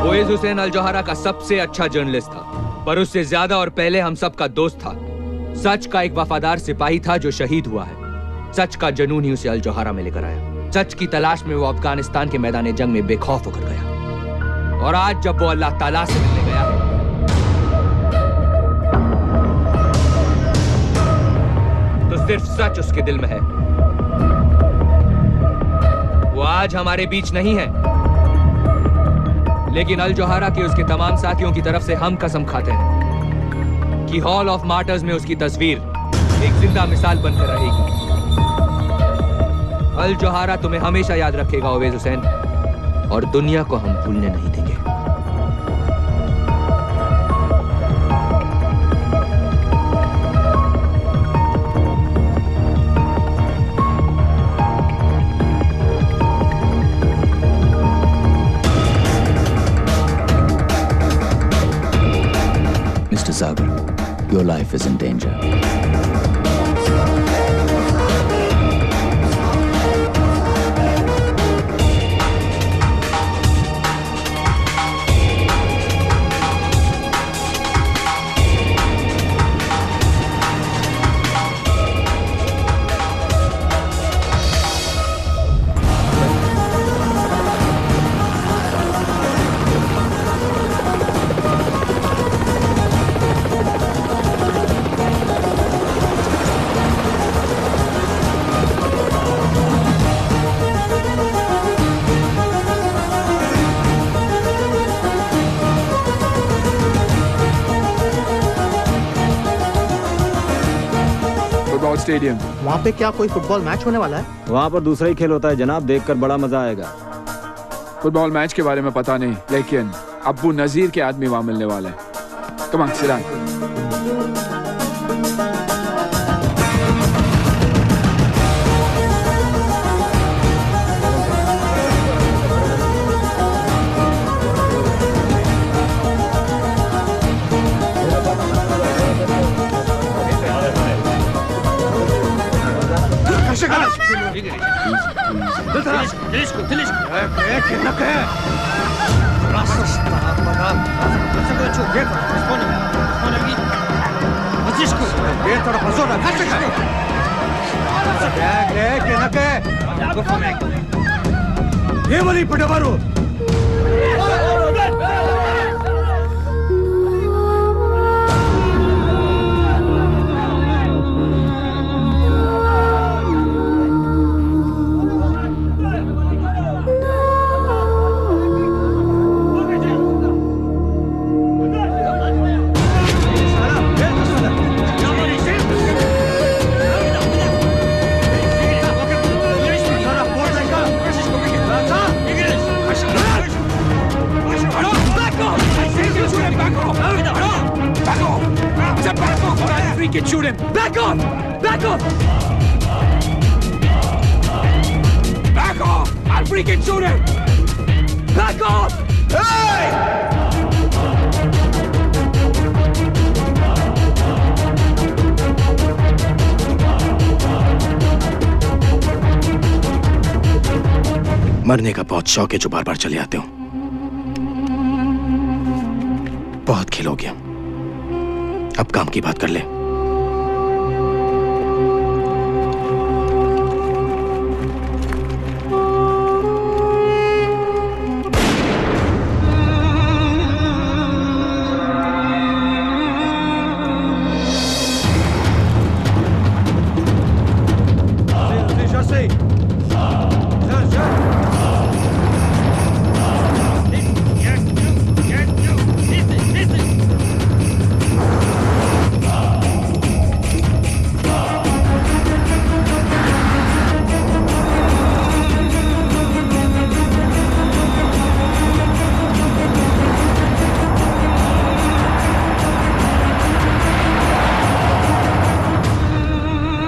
ओवेस हुसैन अल जोहरा का सबसे अच्छा जर्नलिस्ट था, पर उससे ज्यादा और पहले हम सबका दोस्त था। सच का एक वफादार सिपाही था जो शहीद हुआ है। सच का जुनून ही उसे अल जोहरा में लेकर आया। सच की तलाश में वो अफगानिस्तान के मैदान जंग में बेखौफ होकर गया। और आज जब वो अल्लाह ताला से मिलने गया है, तो सिर्फ सच उसके दिल में है। वो आज हमारे बीच नहीं है, लेकिन अल जोहरा के उसके तमाम साथियों की तरफ से हम कसम खाते हैं कि हॉल ऑफ मार्टर्स में उसकी तस्वीर एक जिंदा मिसाल बनकर रहेगी। अल जोहरा तुम्हें हमेशा याद रखेगा ओवेस हुसैन, और दुनिया को हम भूलने नहीं देंगे। Mr. Sagar, your life is in danger. Stadium. वहाँ पे क्या कोई फुटबॉल मैच होने वाला है? वहाँ पर दूसरा ही खेल होता है जनाब, देखकर बड़ा मजा आएगा। फुटबॉल मैच के बारे में पता नहीं, लेकिन अब्बू नजीर के आदमी वहाँ मिलने वाले हैं। Come on, sit down. Shoot him! Back off! Back off! Back off! I'll freaking shoot him! Back off! Hey! मरने का बहुत शौक है जो बार बार चले आते हो। बहुत खेल हो गया, अब काम की बात कर ले।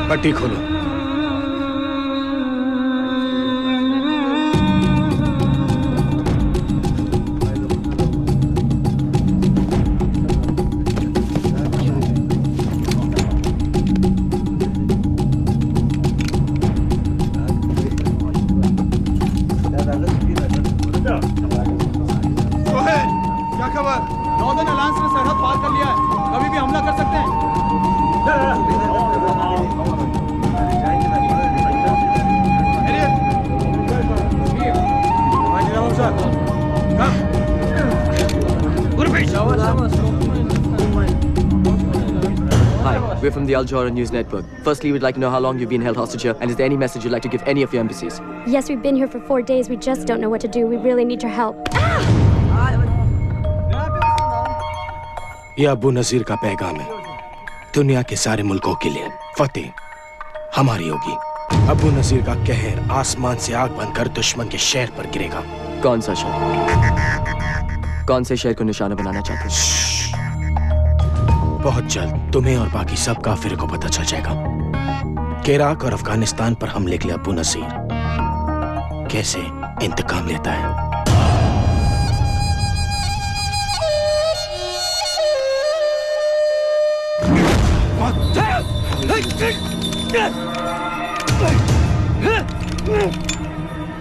पट्टी खोलो। Go ahead. Over. Northern alliance ने सरहद पार कर लिया है, कभी भी हमला कर सकते हैं। Hi, we're from the Al Jawhara News Network. Firstly, we'd like to know how long you've been held hostage here, and is there any message you'd like to give any of your embassies? Yes, we've been here for 4 days. We just don't know what to do. We really need your help. ये अबू नजीर का पैगाम है दुनिया के सारे मुल्कों के लिए। फतेह हमारी होगी। अबू नजीर का कहर आसमान से आग बनकर दुश्मन के शहर पर गिरेगा। कौन सा शहर? कौन से शहर को निशाना बनाना चाहते हैं? बहुत जल्द तुम्हें और बाकी सब काफिर को पता चल जाएगा कि इराक और अफगानिस्तान पर हमले के लिए अबू नजीर कैसे इंतकाम लेता है।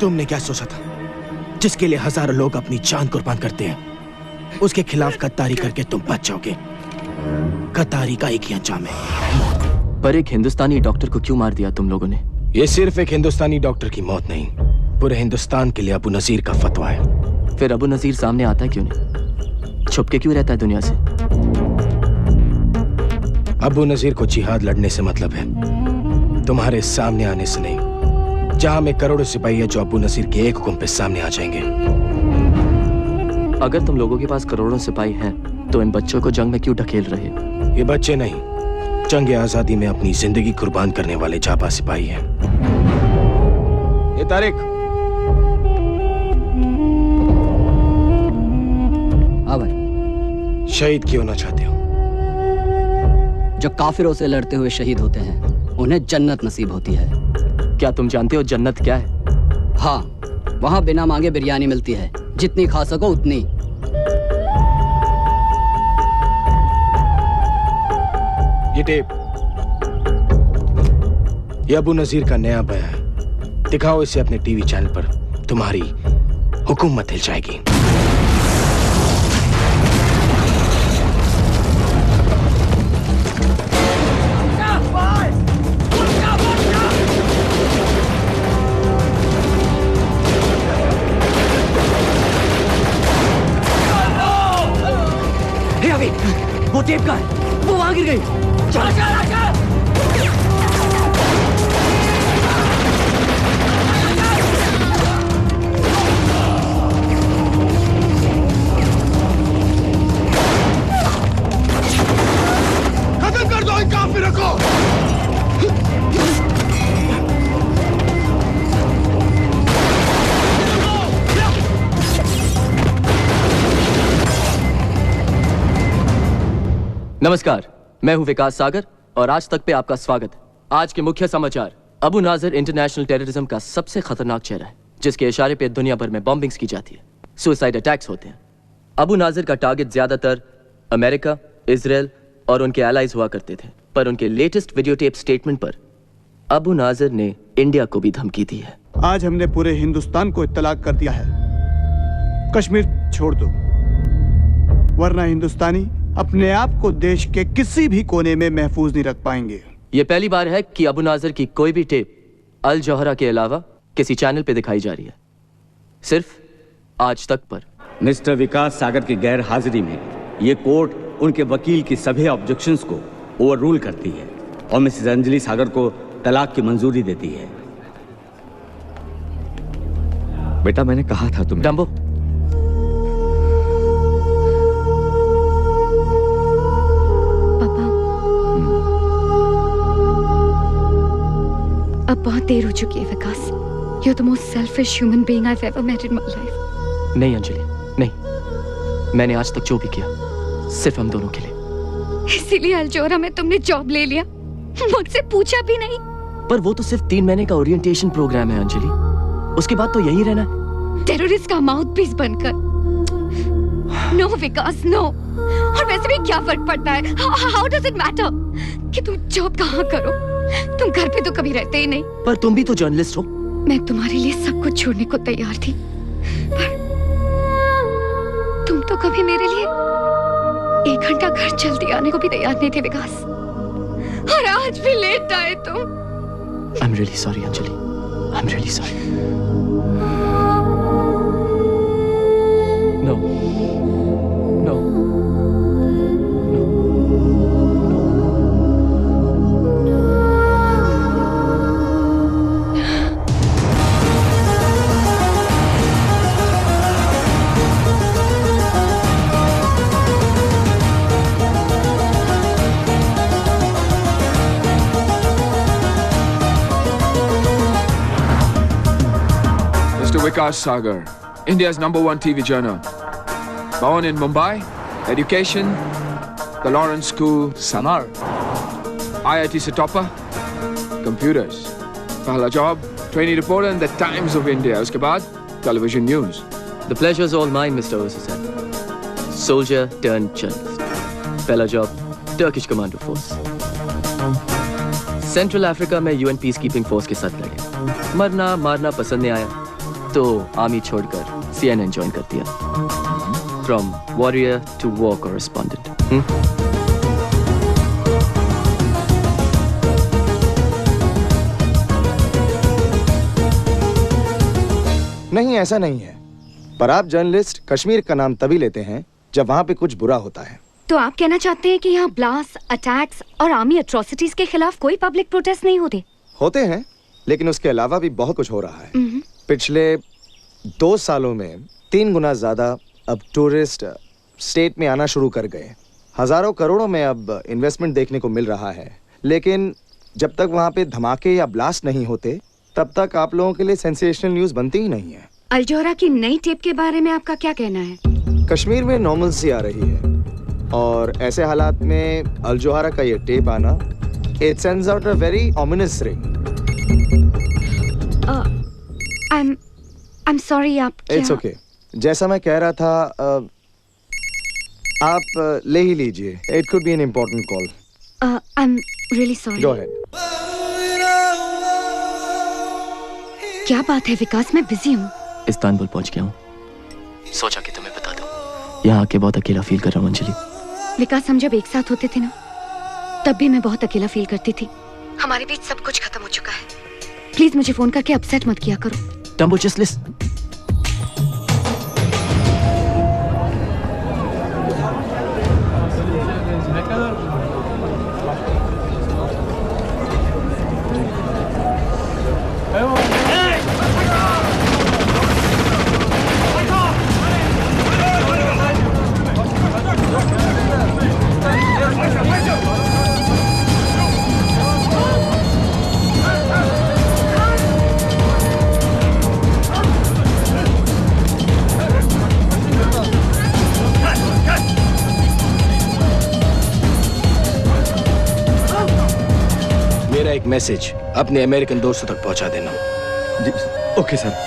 तुमने क्या सोचा था? जिसके लिए हजारों लोग अपनी जान कुर्बान करते हैं, उसके खिलाफ गद्दारी करके तुम बच जाओगे। गद्दारी का एक ही अंजाम है। पर एक हिंदुस्तानी डॉक्टर को क्यों मार दिया तुम लोगों ने? ये सिर्फ एक हिंदुस्तानी डॉक्टर की मौत नहीं, पूरे हिंदुस्तान के लिए अबू नजीर का फतवा है। फिर अबू नजीर सामने आता क्यों नहीं? छुप के क्यों रहता है दुनिया से? अबू नजीर को जिहाद लड़ने से मतलब है, तुम्हारे सामने आने से नहीं। जहां में करोड़ों सिपाही है जो अबू नजीर के एक हुक्म पे सामने आ जाएंगे। अगर तुम लोगों के पास करोड़ों सिपाही हैं, तो इन बच्चों को जंग में क्यों ढकेल रहे? ये बच्चे नहीं, जंग आजादी में अपनी जिंदगी कुर्बान करने वाले जाबाज सिपाही हैं। ये तारिक। हाँ भाई। शहीद क्यों ना चाहते हो? जो काफिरों से लड़ते हुए शहीद होते हैं, उन्हें जन्नत नसीब होती है। क्या तुम जानते हो जन्नत क्या है? हाँ, वहाँ बिना मांगे बिरयानी मिलती है, जितनी खा सको उतनी। ये टेप, ये अबू नजीर का नया बयान है। दिखाओ इसे अपने टीवी चैनल पर, तुम्हारी हुकूमत हिल जाएगी। वो टेप का है, वो वहां गिर गई। चल चल चल। खत्म कर दो इन काफिरों को। नमस्कार, मैं हूं विकास सागर और आज तक पे आपका स्वागत है। आज के मुख्य समाचार। अबू नाजर इंटरनेशनल टेररिज्म का सबसे खतरनाक चेहरा है, जिसके इशारे पे दुनिया भर में बॉम्बिंग्स की जाती है, सुसाइड अटैक्स होते हैं। अबू नाजर का टारगेट ज्यादातर अमेरिका, इजराइल और उनके एलाइज हुआ करते थे, पर उनके लेटेस्ट वीडियो टेप स्टेटमेंट पर अबू नाजर ने इंडिया को भी धमकी दी है। आज हमने पूरे हिंदुस्तान को इत्तलाक कर दिया है, कश्मीर छोड़ दो, वरना हिंदुस्तानी अपने आप को देश के किसी भी कोने में महफूज नहीं रख पाएंगे। यह पहली बार है कि अबू नाजर की कोई भी टेप अल जौहरा के अलावा किसी चैनल पे दिखाई जा रही है, सिर्फ आज तक पर। मिस्टर विकास सागर की गैर हाजिरी में ये कोर्ट उनके वकील की सभी ऑब्जेक्शंस को ओवररूल करती है और मिसेस अंजलि सागर को तलाक की मंजूरी देती है। बेटा, मैंने कहा था तुम्हें। डंबो, अब बहुत देर हो चुकी है विकास। You're the most selfish human being I've ever met in my life. नहीं अंजलि, नहीं। मैंने आज तक जो भी किया सिर्फ हम दोनों के लिए। इसीलिए अल जौहरा में तुमने जॉब ले लिया, मुझसे पूछा भी नहीं। पर वो तो सिर्फ 3 महीने का ओरिएंटेशन प्रोग्राम है अंजलि, उसके बाद तो यही रहना है। टेररिस्ट का माउथपीस बनकर। नो विकास, नो। और वैसे भी क्या फर्क पड़ता है? How does it matter कि तुम जॉब कहाँ करो? तुम घर पे तो कभी रहते ही नहीं। पर तुम भी तो जर्नलिस्ट हो। मैं तुम्हारे लिए सब कुछ छोड़ने को तैयार थी, पर तुम तो कभी मेरे लिए 1 घंटा घर जल्दी आने को भी तैयार नहीं थे विकास, और आज भी लेट आए तुम। I'm really sorry, Anjali. I'm really sorry. No. No. Vikas Sagar, India's #1 TV journal. Born in Mumbai, education, the Lawrence School, Samar. IIT se topper, computers. Pehla job, trainee reporter in the Times of India. Uske baad, television news. The pleasure's all mine, Mr. Osasan. Soldier turned journalist. Pehla job, Turkish Commando Force. Central Africa में UN Peacekeeping Force के साथ लड़े। मरना मारना पसंद नहीं आया, तो आर्मी छोड़कर CNN ज्वाइन कर दिया। From warrior to war correspondent. नहीं, ऐसा नहीं है। पर आप जर्नलिस्ट कश्मीर का नाम तभी लेते हैं जब वहाँ पे कुछ बुरा होता है। तो आप कहना चाहते हैं कि यहाँ ब्लास्ट, अटैक्स और आर्मी एट्रोसिटीज के खिलाफ कोई पब्लिक प्रोटेस्ट नहीं होते? होते हैं, लेकिन उसके अलावा भी बहुत कुछ हो रहा है। पिछले 2 सालों में 3 गुना ज्यादा अब टूरिस्ट स्टेट में आना शुरू कर गए। हजारों करोड़ों में अब इन्वेस्टमेंट देखने को मिल रहा है, लेकिन जब तक वहाँ पे धमाके या ब्लास्ट नहीं होते तब तक आप लोगों के लिए सेंसेशनल न्यूज बनती ही नहीं है। अल जोहरा की नई टेप के बारे में आपका क्या कहना है? कश्मीर में नॉर्मलसी आ रही है, और ऐसे हालात में अल जोहरा का ये टेप आना, it sends out a very ominous ring. I'm sorry, आप क्या? It's okay. जैसा मैं कह रहा था, आप ले ही लीजिए। It could be an important call. I'm really sorry. Go ahead. क्या बात है विकास, मैं बिजी हूँ। इस्तांबुल पहुँच गया हूँ। सोचा कि तुम्हें बता दूँ। यहाँ आके बहुत अकेला फील कर रहा हूँ अंजलि। विकास, हम जब एक साथ होते थे ना, तब भी मैं बहुत अकेला फील करती थी। हमारे बीच सब कुछ खत्म हो चुका है। प्लीज मुझे फोन करके अपसेट मत किया करो। Dumbo, just listen. मेरा एक मैसेज अपने अमेरिकन दोस्तों तक पहुंचा देना। Okay sir.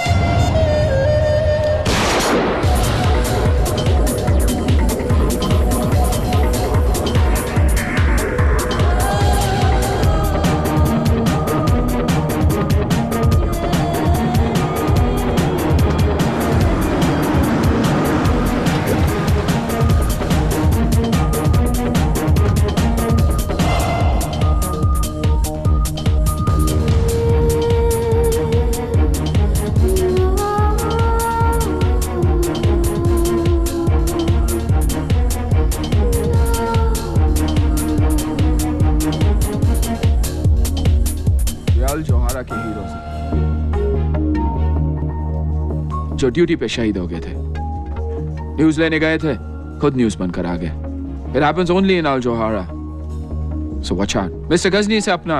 अल जोहरा के हीरो से जो ड्यूटी पे शहीद हो गए थे, न्यूज लेने गए थे, खुद न्यूज बनकर आ गए। It happens only in Al Johara. So watch out. Mister Ghajini से अपना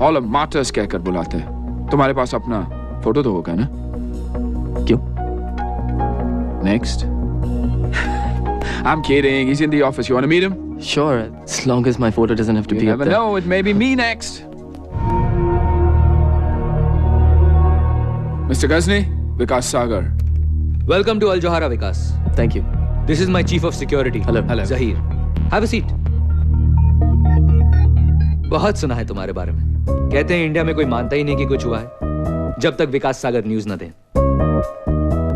Hall of Martyrs कहकर बुलाते हैं। तुम्हारे पास अपना फोटो तो होगा ना? क्यों? Next. I'm kidding. He's in the office. You want to meet him? Sure, as long as my photo doesn't have to be up there. You never know. It may be me next. Mr. Ghazni, Vikas Sagar. Welcome to Al Johara, Vikas. Thank you. This is my chief of security. Hello. Zahir. Have a seat. बहुत सुना है तुम्हारे बारे में। कहते हैं India में कोई मानता ही नहीं कि कुछ हुआ है जब तक विकास सागर न्यूज न दें।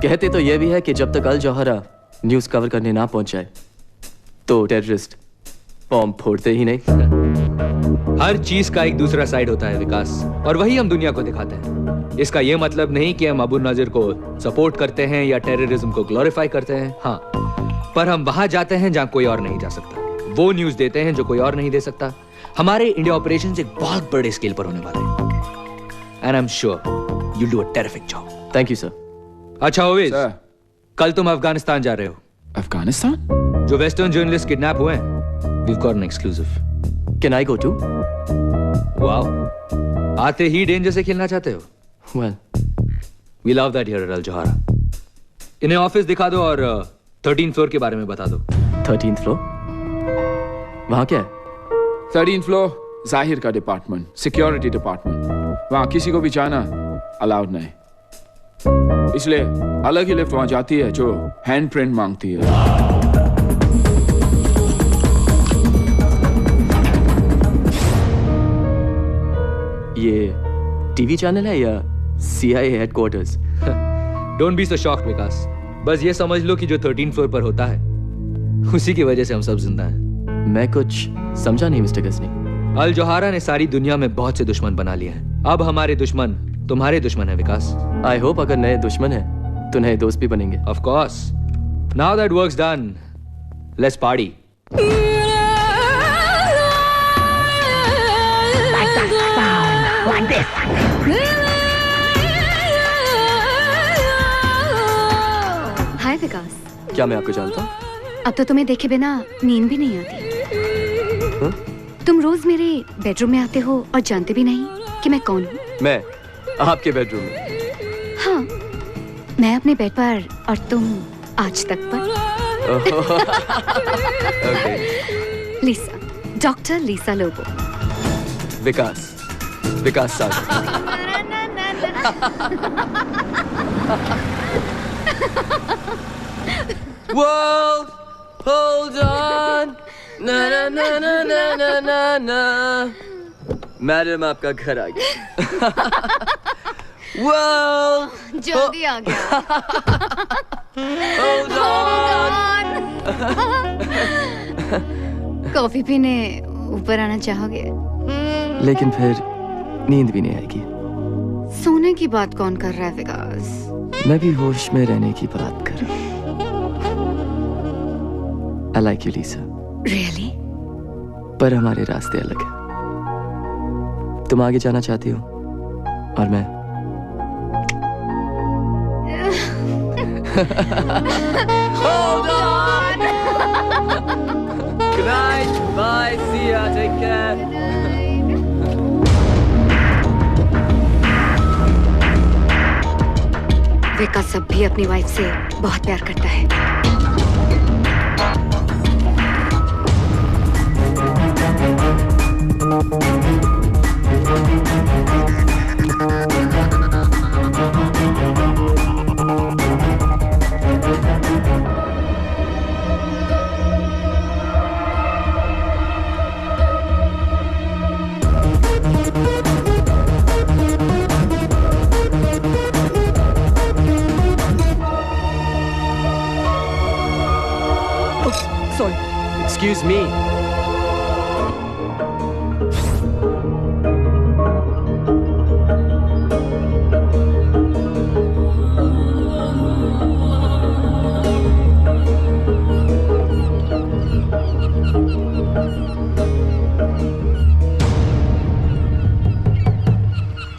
कहते तो ये भी है कि जब तक अल जोहरा न्यूज कवर करने ना पहुंच जाए तो टेररिस्ट बॉम्ब फोड़ते ही नहीं। हर चीज का एक दूसरा साइड होता है विकास, और वही हम दुनिया को दिखाते हैं। इसका यह मतलब नहीं कि हम अबू नाजिर को सपोर्ट करते हैं या टेररिज्म को ग्लोरीफाई करते हैं। हाँ, पर हम वहां जाते हैं जहां कोई और नहीं जा सकता, वो न्यूज देते हैं जो कोई और नहीं दे सकता। हमारे इंडिया ऑपरेशन एक बहुत बड़े स्केल पर होने वाला है, and I am sure you do a terrific job. Thank you sir. अच्छा ओवेज, कल तुम अफगानिस्तान जा रहे हो। अफगानिस्तान? जो वेस्टर्न जर्नलिस्ट किडनैप हुए हैं, we've got an exclusive. Can I go too? Wow. आते ही डेंजर से खेलना चाहते हो? Well, we love that here at Al Johara. इन्हें ऑफिस दिखा दो और 13th फ्लोर के बारे में बता दो। 13th floor? वहाँ क्या है? 13th फ्लोर जाहिर का डिपार्टमेंट, सिक्योरिटी डिपार्टमेंट। वहाँ किसी को भी जाना अलाउड नहीं, इसलिए अलग ही लिफ्ट वहाँ जाती है जो हैंड प्रिंट मांगती है। ये टीवी चैनल है या CIA headquarters? Don't be so shocked Vikas, बस ये समझ लो कि जो 13th फ्लोर पर होता है उसी की वजह से हम सब जिंदा हैं। मैं कुछ समझा नहीं मिस्टर गजनी। अल जोहारा ने सारी दुनिया में बहुत से दुश्मन बना लिए हैं। अब हमारे दुश्मन तुम्हारे दुश्मन है विकास। आई होप अगर नए दुश्मन है तो नए दोस्त भी बनेंगे। Of course. Now that work's done, let's party. Hi Vikas. क्या मैं आपको जानता हूँ? अब तो तुम्हें देखे बिना नींद भी नहीं आती। हा? तुम रोज मेरे बेडरूम में आते हो और जानते भी नहीं कि मैं कौन हूँ। मैं आपके बेडरूम में? हाँ, मैं अपने बेड पर और तुम आज तक पर। okay. Lisa, doctor Lisa Lobo. Vikas Sagar. Whoa, hold on, na na na na na na na na. Madam आपका घर आ गया। Whoa, जल्दी आ गया। hold on. कॉफी पीने ऊपर आना चाहोगे? लेकिन फिर नींद भी नहीं आएगी। सोने की बात कौन कर रहा है विकास? मैं भी होश में रहने की बात कर रहा हूँ। I like you, Lisa. Really? पर हमारे रास्ते अलग हैं। तुम आगे जाना चाहती हो और मैं Hold on. Good night. Bye. See ya. Take care. विकास अब भी अपनी वाइफ से बहुत प्यार करता है। Excuse me.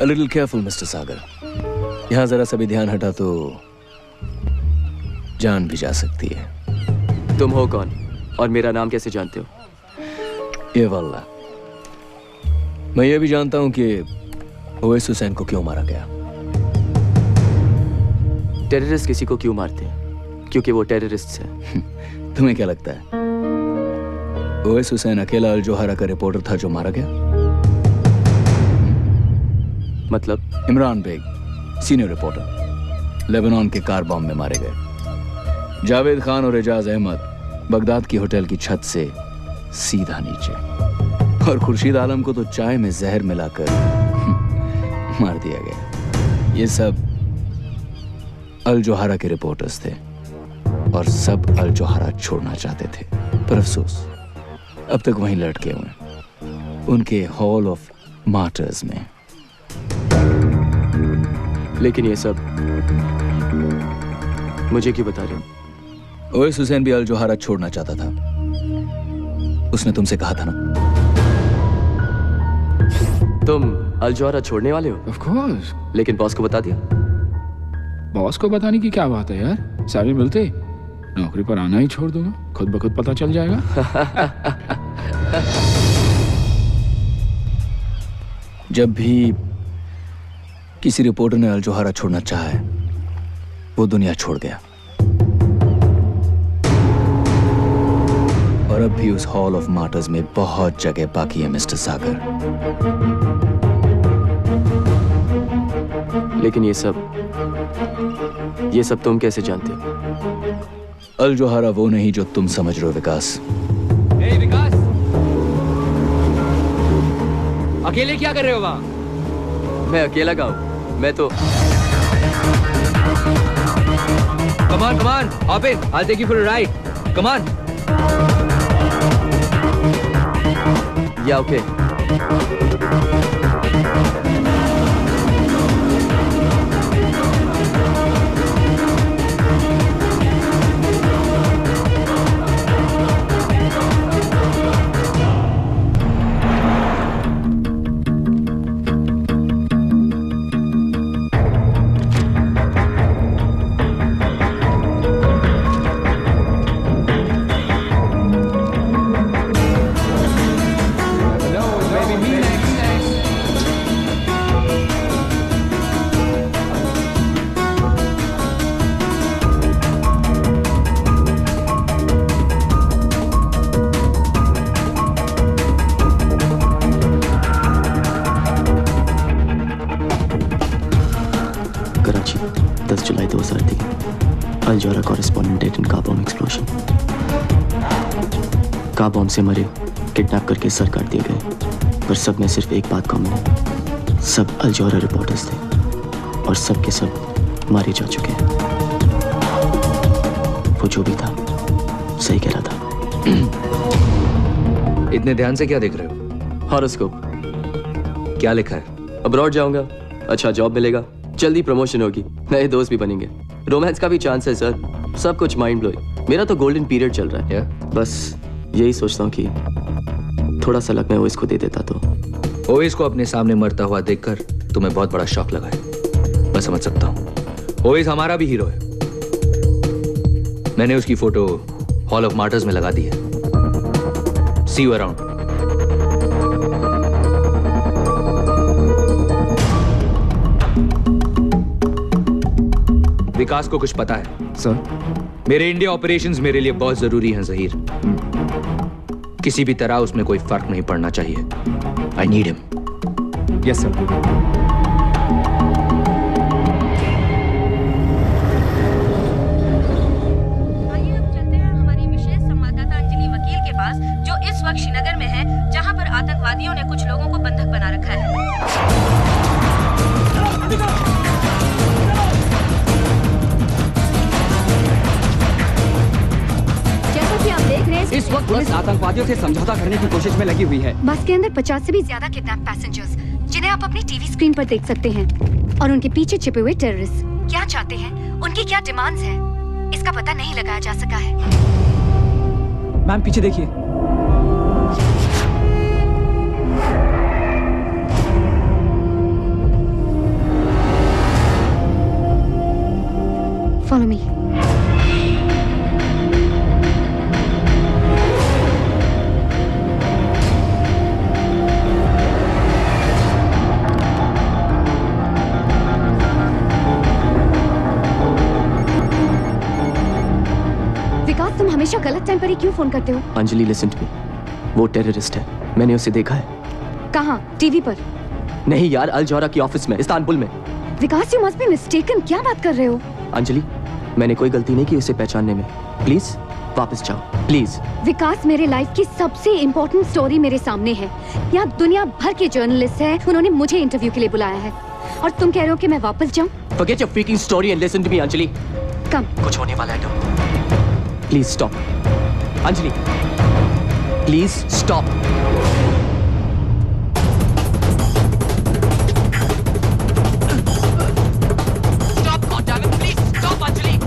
A little careful, Mr. Sagar. यहाँ जरा सा भी ध्यान हटा तो जान भी जा सकती है। तुम हो कौन और मेरा नाम कैसे जानते हो? ये वल्ला, मैं ये भी जानता हूं कि ओवैस हुसैन को क्यों मारा गया। टेररिस्ट किसी को क्यों मारते हैं? क्योंकि वो टेररिस्ट हैं। तुम्हें क्या लगता है ओवैस हुसैन अकेला अल जोहारा का रिपोर्टर था जो मारा गया? मतलब? Imran Baig, senior reporter, Lebanon के कार बॉम्ब में मारे गए। जावेद खान और एजाज अहमद बगदाद की होटल की छत से सीधा नीचे, और खुर्शीद आलम को तो चाय में जहर मिलाकर मार दिया गया। ये सब अल जोहारा के रिपोर्टर्स थे। और सब अल जोहारा छोड़ना चाहते थे, पर अफसोस अब तक वहीं लटके हुए हैं, उनके हॉल ऑफ मार्टर्स में। लेकिन ये सब मुझे क्यों बता रहे हो? ओवैस हुसैन भी अल जोहारा छोड़ना चाहता था, उसने तुमसे कहा था ना। तुम अल जोहारा छोड़ने वाले हो? Of course. लेकिन बॉस को बता दिया? बॉस को बताने की क्या बात है यार, सैलरी मिलते नौकरी पर आना ही छोड़ दूंगा, खुद ब खुद पता चल जाएगा। जब भी किसी रिपोर्टर ने अल जोहारा छोड़ना चाहा है, वो दुनिया छोड़ गया, और अब भी उस हॉल ऑफ मार्टर्स में बहुत जगह बाकी है मिस्टर सागर। लेकिन ये सब तुम कैसे जानते हो? अल जोहारा वो नहीं जो तुम समझ रहे हो विकास। विकास, अकेले क्या कर रहे हो वहां? मैं अकेला गाऊं? मैं तो Come on, hop in. I'll take you for a ride. Come on. Yeah, okay. Karachi 10 जुलाई 2003 Al Johara correspondent dead in car bomb explosion. Car bomb से मरे, किडनैप करके सर काट दिए गए, पर सब में सिर्फ एक बात कॉमन है, सब अल जोहारा रिपोर्टर्स थे और सब के सब मारे जा चुके हैं। वो जो भी था सही कह रहा था। इतने ध्यान से क्या देख रहे हो? हॉरोस्कोप। क्या लिखा है? अब्रॉड जाऊंगा, अच्छा जॉब मिलेगा, जल्दी प्रमोशन होगी, नए दोस्त भी बनेंगे, रोमांस का भी चांस है सर, सब कुछ माइंड ब्लोइंग। मेरा तो गोल्डन पीरियड चल रहा है। बस यही सोचता हूँ कि थोड़ा सा लक मैं ओवैस को दे देता तो। ओवैस को अपने सामने मरता हुआ देखकर तुम्हें बहुत बड़ा शॉक लगा है, मैं समझ सकता हूँ। ओवैस हमारा भी हीरो है, मैंने उसकी फोटो हॉल ऑफ मार्टर्स में लगा दी है। सी यू अराउंड। विकास को कुछ पता है सर? मेरे इंडिया ऑपरेशंस मेरे लिए बहुत जरूरी हैं जहीर। किसी भी तरह उसमें कोई फर्क नहीं पड़ना चाहिए। I need him. Yes sir. आइए अब चलते हैं हमारी विशेष संवाददाता अंजलि वकील के पास, जो इस वक्त श्रीनगर में है, जहां पर आतंकवादियों ने कुछ लोगों को बंधक बना रखा है। इस वक्त पुलिस आतंकवादियों से समझौता करने की कोशिश में लगी हुई है। बस के अंदर 50 से भी ज्यादा किडनैप पैसेंजर्स, जिन्हें आप अपनी टीवी स्क्रीन पर देख सकते हैं, और उनके पीछे छिपे हुए टेररिस्ट क्या चाहते हैं, उनकी क्या डिमांड्स हैं, इसका पता नहीं लगाया जा सका है। मैम पीछे देखिए। Follow me. विकास, तुम हमेशा गलत टाइम पर ही क्यों फोन करते हो? अंजलि लिसन टू मी, वो टेररिस्ट है, मैंने उसे देखा है। कहाँ? टीवी पर? नहीं यार, अल जोहारा की ऑफिस में, इस्तांबुल में। विकास, यू मस्ट बी मिस्टेकन। क्या बात कर रहे हो? अंजलि, मैंने कोई गलती नहीं की उसे पहचानने में, प्लीज वापस जाओ प्लीज। विकास, मेरे लाइफ की सबसे इम्पोर्टेंट स्टोरी मेरे सामने है। यहाँ दुनिया भर के जर्नलिस्ट हैं, उन्होंने मुझे इंटरव्यू के लिए बुलाया है, और तुम कह रहे हो कि मैं वापस जाऊँ? Forget your freaking story and listen to me, Anjali. कम। कुछ होने वाला है तो please stop. Anjali, please stop. Stop, goddamn it, please stop Anjali.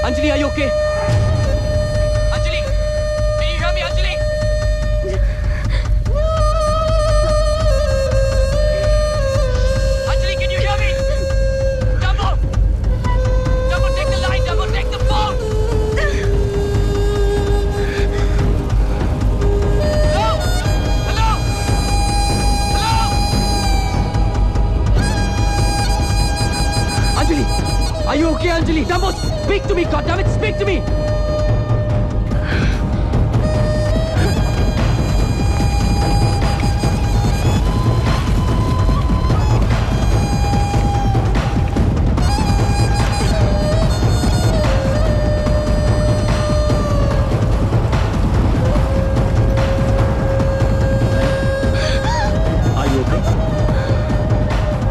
Anjali, are you okay? Anjali, can you hear me, Anjali? Anjali, can you hear me? Dumbo, take the line. Dumbo, take the phone. Hello? Anjali, are you okay, Anjali? Dumbo, speak to me, goddammit, speak to me! Are you okay?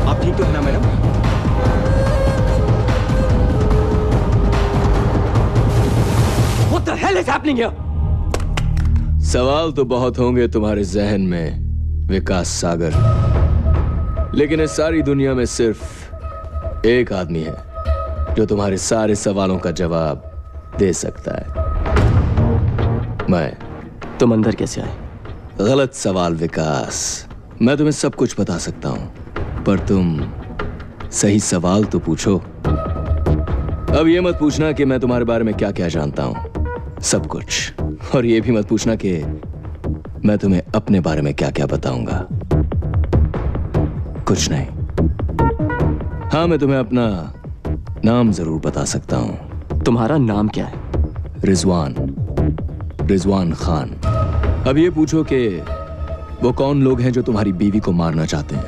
आप ठीक तो है ना madam? What the hell is happening here? सवाल तो बहुत होंगे तुम्हारे जहन में विकास सागर, लेकिन इस सारी दुनिया में सिर्फ एक आदमी है जो तुम्हारे सारे सवालों का जवाब दे सकता है। मैं। तुम अंदर कैसे आए? गलत सवाल विकास। मैं तुम्हें सब कुछ बता सकता हूं, पर तुम सही सवाल तो पूछो। अब ये मत पूछना कि मैं तुम्हारे बारे में क्या क्या जानता हूं, सब कुछ। और ये भी मत पूछना कि मैं तुम्हें अपने बारे में क्या क्या बताऊंगा, कुछ नहीं। हाँ, मैं तुम्हें अपना नाम जरूर बता सकता हूं। तुम्हारा नाम क्या है? रिजवान खान। अब ये पूछो कि वो कौन लोग हैं जो तुम्हारी बीवी को मारना चाहते हैं,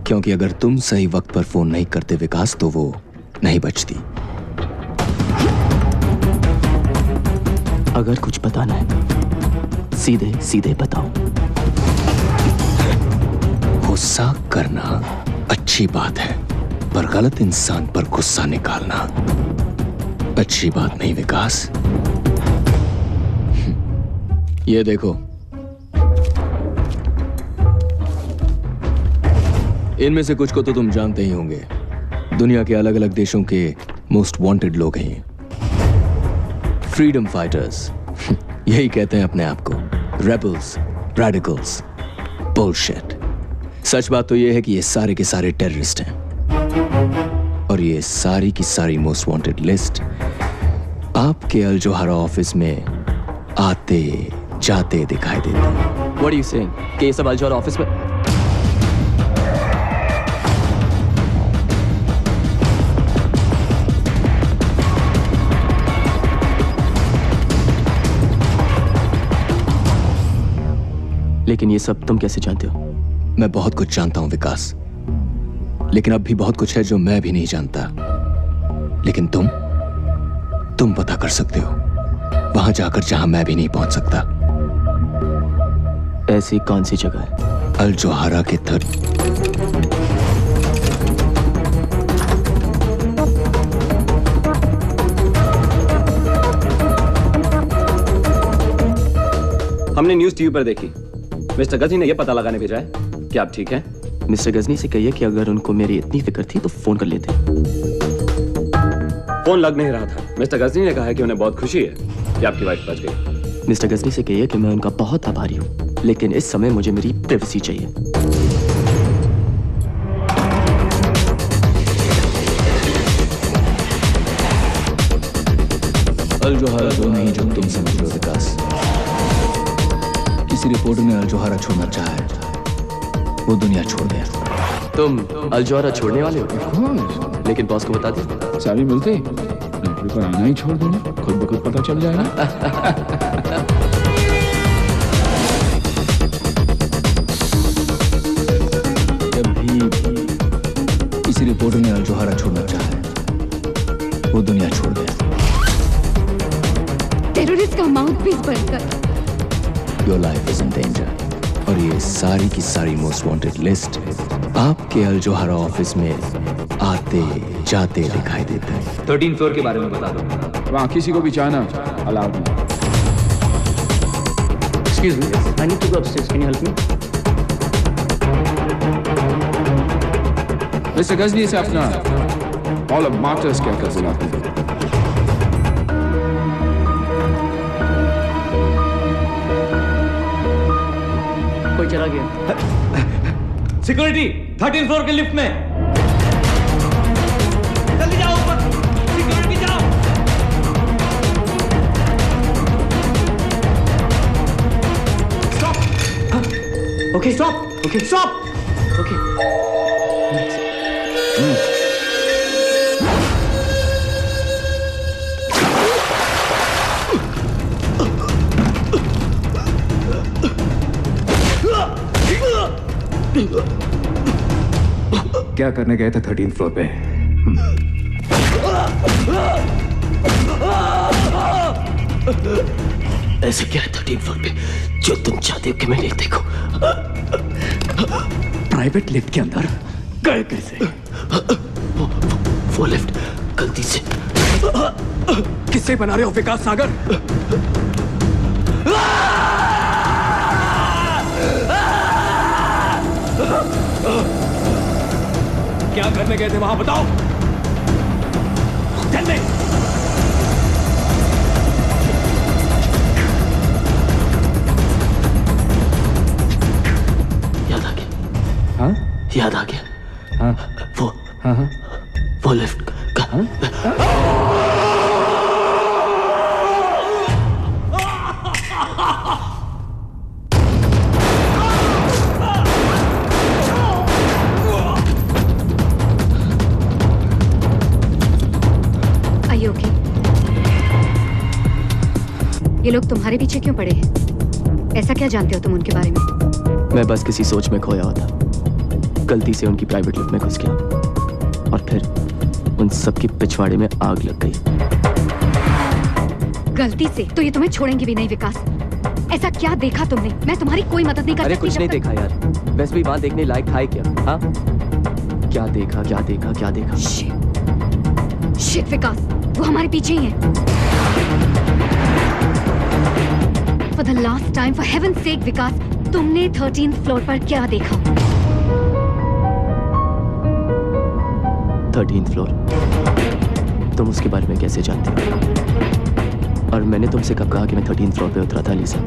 क्योंकि अगर तुम सही वक्त पर फोन नहीं करते विकास, तो वो नहीं बचती। अगर कुछ बताना है सीधे सीधे बताओ। गुस्सा करना अच्छी बात है, पर गलत इंसान पर गुस्सा निकालना अच्छी बात नहीं विकास। ये देखो, इनमें से कुछ को तो तुम जानते ही होंगे। दुनिया के अलग अलग देशों के मोस्ट वांटेड लोग हैं, फ्रीडम फाइटर्स। यही कहते हैं अपने आप को, रेबल्स, रेडिकल्स, बुलशिट। सच बात तो यह है कि ये सारे के सारे टेररिस्ट हैं, और ये सारी की सारी मोस्ट वांटेड लिस्ट आपके अल जोहारा ऑफिस में आते जाते दिखाई देती है। What are you saying? कि ये सब अल जोहारा ऑफिस में? लेकिन ये सब तुम कैसे जानते हो? मैं बहुत कुछ जानता हूं विकास, लेकिन अब भी बहुत कुछ है जो मैं भी नहीं जानता। लेकिन तुम पता कर सकते हो, वहां जाकर जहां मैं भी नहीं पहुंच सकता। ऐसी कौन सी जगह है? अल जोहारा के थर्ड। हमने न्यूज़ टीवी पर देखी। मिस्टर गजनी ने यह पता लगाने भेजा है कि आप ठीक हैं। मिस्टर गजनी से कहिए कि अगर उनको मेरी इतनी फिक्र थी तो फोन कर लेते। फोन लग नहीं रहा था। मिस्टर गजनी ने कहा है कि उन्हें बहुत खुशी है कि आपकी वाइफ बच गई। मिस्टर गजनी से कहिए कि मैं उनका बहुत आभारी हूँ, लेकिन इस समय मुझे मेरी प्राइवेसी चाहिए। अल जोहारा वो नहीं जो तुम समझ लो विकास। किसी रिपोर्टर ने अल जोहारा छोड़ना चाहा है, वो दुनिया छोड़ गया। तुम अल जोहारा छोड़ने वाले हो? लेकिन बॉस को बता दे। सैलरी मिलती? ऊपर आना ही छोड़ देना, खुद ब खुद पता चल जाएगा। जब भी किसी रिपोर्टर ने अल जोहारा छोड़ना चाहा, वो दुनिया छोड़ गया। टेररिस्ट का माउथपीस बनकर। Your life is in danger. और ये सारी की सारी मोस्ट वांटेड लिस्ट आपके अल जोहारा ऑफिस में आते जाते दिखाई देते हैं। 13 फ्लोर के बारे में बता दो। वहाँ किसी को भी जाना अलाउड नहीं। Excuse me, I need to go upstairs. Can you help me? Mister Ghajini से अपना हॉल ऑफ मार्टर्स क्या कर बुलाते हैं? कोई चला गया। सिक्योरिटी 13 फ्लोर के लिफ्ट में। जल्दी जाओ ऊपर। सिक्योरिटी जाओ। Stop. Okay stop. Okay stop. Okay. क्या करने गए थे 13 फ्लोर पे? ऐसे क्या है 13 फ्लोर पे जो तुम चाहते हो कि मैं नहीं देखूं? प्राइवेट लिफ्ट के अंदर गए कैसे? वो लिफ्ट गलती से। किससे बना रहे हो विकास सागर? क्या करने गए थे वहां बताओ? जल्दी। याद आ गया। हाँ? याद आ गया। हाँ? वो लिफ्ट का। ये लोग तुम्हारे पीछे क्यों पड़े हैं? ऐसा क्या जानते हो तुम उनके बारे में? मैं बस किसी सोच में खोया हुआ था, गलती से उनकी प्राइवेट लिफ्ट में घुस गया और फिर उन सबकी पिछवाड़े में आग लग गई। गलती से? तो ये तुम्हें छोड़ेंगे भी नहीं विकास। ऐसा क्या देखा तुमने? मैं तुम्हारी कोई मदद नहीं कर सकती। अरे कुछ नहीं देखा यार, वैसे भी वहां देखने लायक था ही क्या? हाँ? क्या देखा क्या देखा क्या देखा? शिट विकास, वो हमारे पीछे ही है। For the last time, for heaven's sake, विकास, तुमने 13th फ्लोर पर क्या देखा? 13th floor? तुम उसके बारे में कैसे जानते हो? और मैंने तुमसे कब कहा कि मैं 13th फ्लोर पे उतरा था, लिसा?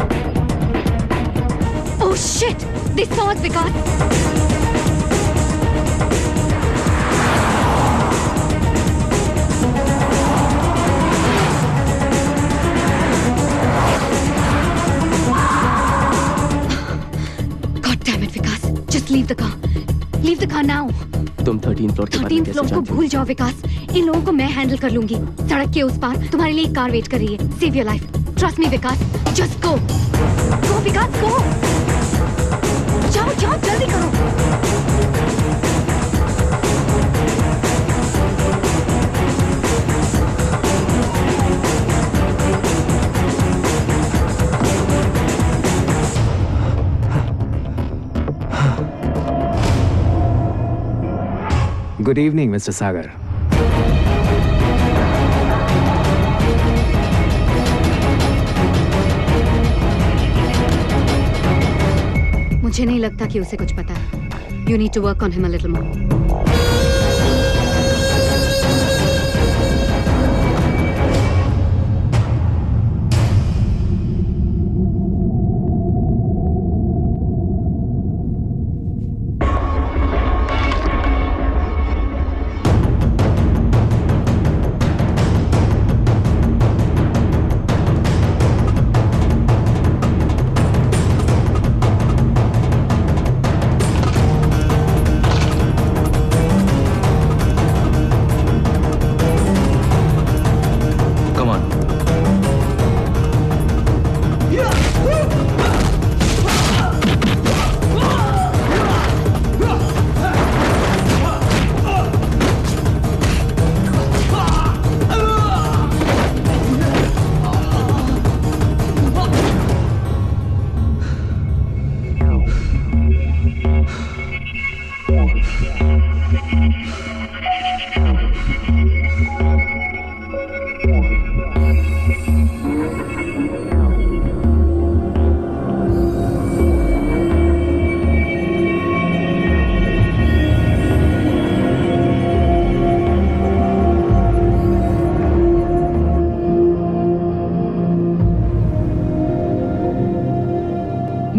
Oh shit! They saw us, Vikas! Leave the car. Leave the car now. तुम 13th फ्लोर के बारे में कैसे जानती हो? 13th फ्लोर को भूल जाओ विकास। इन लोगों को मैं हैंडल कर लूंगी। सड़क के उस पार तुम्हारे लिए एक कार वेट कर रही है। Save your life. Trust me Vikas. Just go. Go Vikas, go. जाओ जाओ जल्दी करो। Good evening, Mr. Sagar. मुझे नहीं लगता कि उसे कुछ पता है। You need to work on him a little more.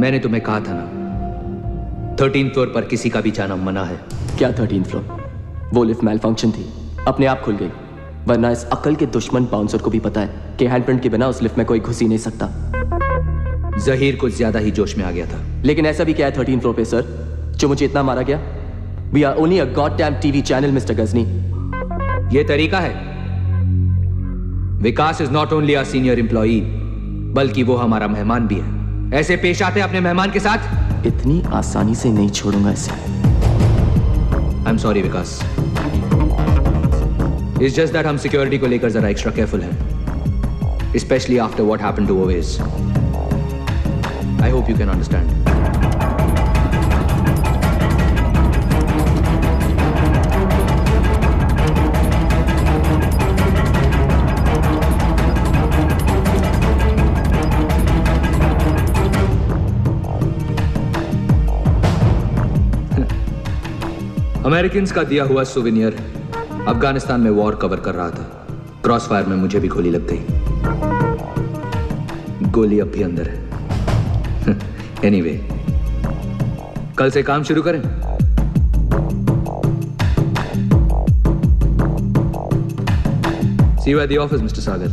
मैंने तुम्हें कहा था ना, 13th फ्लोर पर किसी का भी जाना मना है। क्या 13th फ्लोर? वो लिफ्ट मेल फंक्शन थी, अपने आप खुल गई। वरना इस अकल के दुश्मन बाउंसर को भी पता है कि हैंडप्रिंट के बिना उस लिफ्ट में कोई घुस ही नहीं सकता। जहीर कुछ ज्यादा ही जोश में आ गया था। लेकिन ऐसा भी क्या है 13th फ्लोर पे सर, जो मुझे इतना मारा गया? We are only a goddamn TV channel mister Gajni. ये तरीका है? Vikas is not only our senior employee, बल्कि वो हमारा मेहमान भी है। ऐसे पेश आते अपने मेहमान के साथ? इतनी आसानी से नहीं छोड़ूंगा इसे। I am sorry Vikas, it's just that हम सिक्योरिटी को लेकर जरा एक्स्ट्रा केयरफुल हैं, specially after what happened to Owais. I hope you can understand. Americans का दिया हुआ सुवेनियर अफगानिस्तान में वॉर कवर कर रहा था। क्रॉस फायर में मुझे भी गोली लग गई। गोली अब भी अंदर है। एनीवे, कल से काम शुरू करें। See you at the office, Mr. Sagar.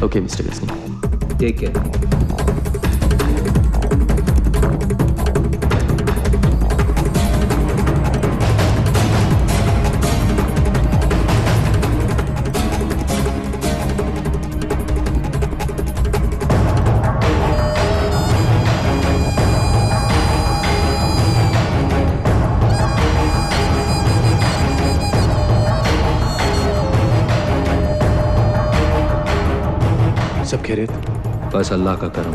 Okay, Mr. Ghazni. Take care. सब खैरियत? बस अल्लाह का करम।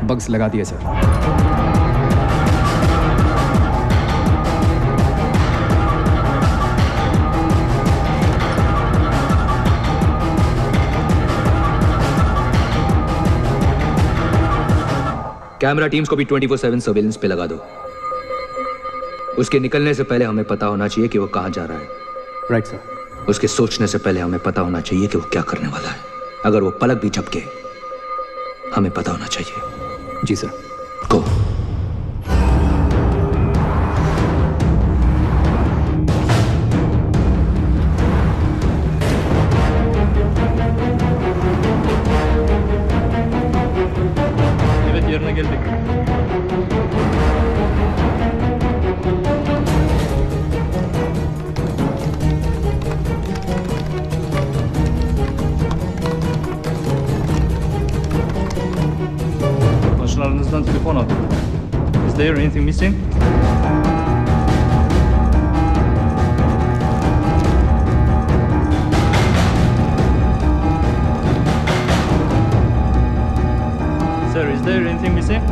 बग्स लगा दिए सर। कैमरा टीम्स को भी 24/7 सर्वेलेंस पे लगा दो। उसके निकलने से पहले हमें पता होना चाहिए कि वो कहां जा रहा है। Right sir. उसके सोचने से पहले हमें पता होना चाहिए कि वो क्या करने वाला है। अगर वो पलक भी झपके, हमें पता होना चाहिए। जी sir. Go. Başlarınızdan telefon aldım. Is there anything missing? Sir, is there anything missing?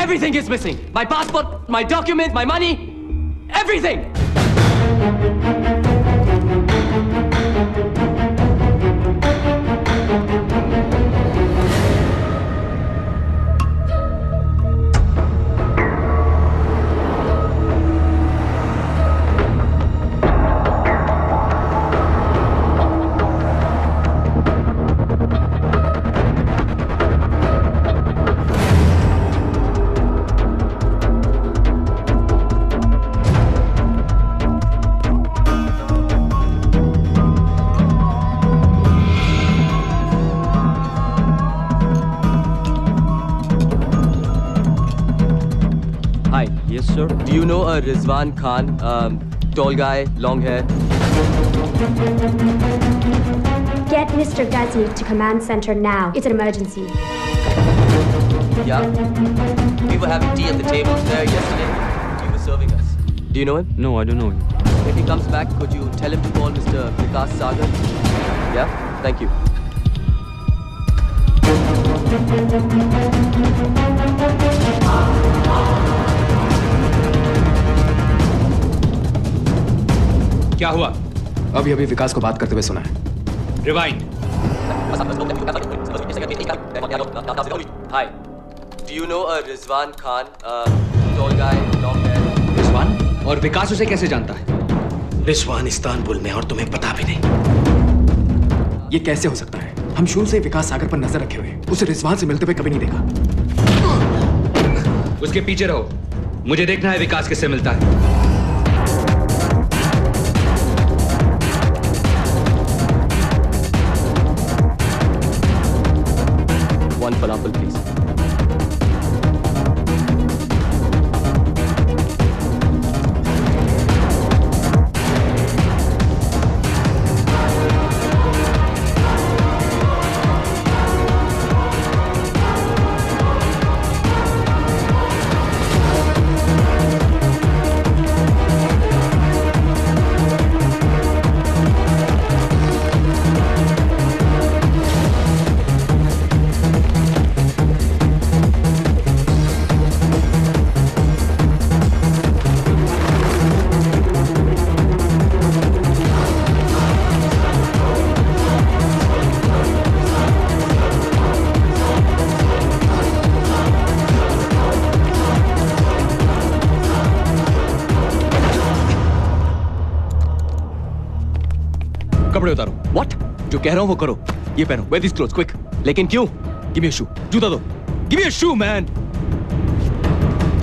Everything is missing. My passport, my document, my money, everything. Do you know a Rizwan Khan, tall guy, long hair? Get Mr. Ghazni to command center now. It's an emergency. Yeah. We were having tea at the table there yesterday. He was serving us. Do you know him? No, I don't know him. If he comes back, could you tell him to call Mr. Vikas Sagar? Yeah? Thank you. क्या हुआ? अभी विकास को बात करते हुए सुना है। Rewind. Hi. Do you know a Rizwan Khan, tall guy, long hair? Rizwan? और विकास उसे कैसे जानता है? रिजवान इस्तांबुल में और तुम्हें पता भी नहीं। ये कैसे हो सकता है? हम शुरू से विकास सागर पर नजर रखे हुए, उसे रिजवान से मिलते हुए कभी नहीं देखा। उसके पीछे रहो, मुझे देखना है विकास किससे मिलता है। One falafel, please. कपड़े उतारो। What? जो कह रहा हूं वो करो। ये पहनो। Wear these clothes, quick. लेकिन क्यों? Give me a shoe. जूता दो। Give me a shoe, man.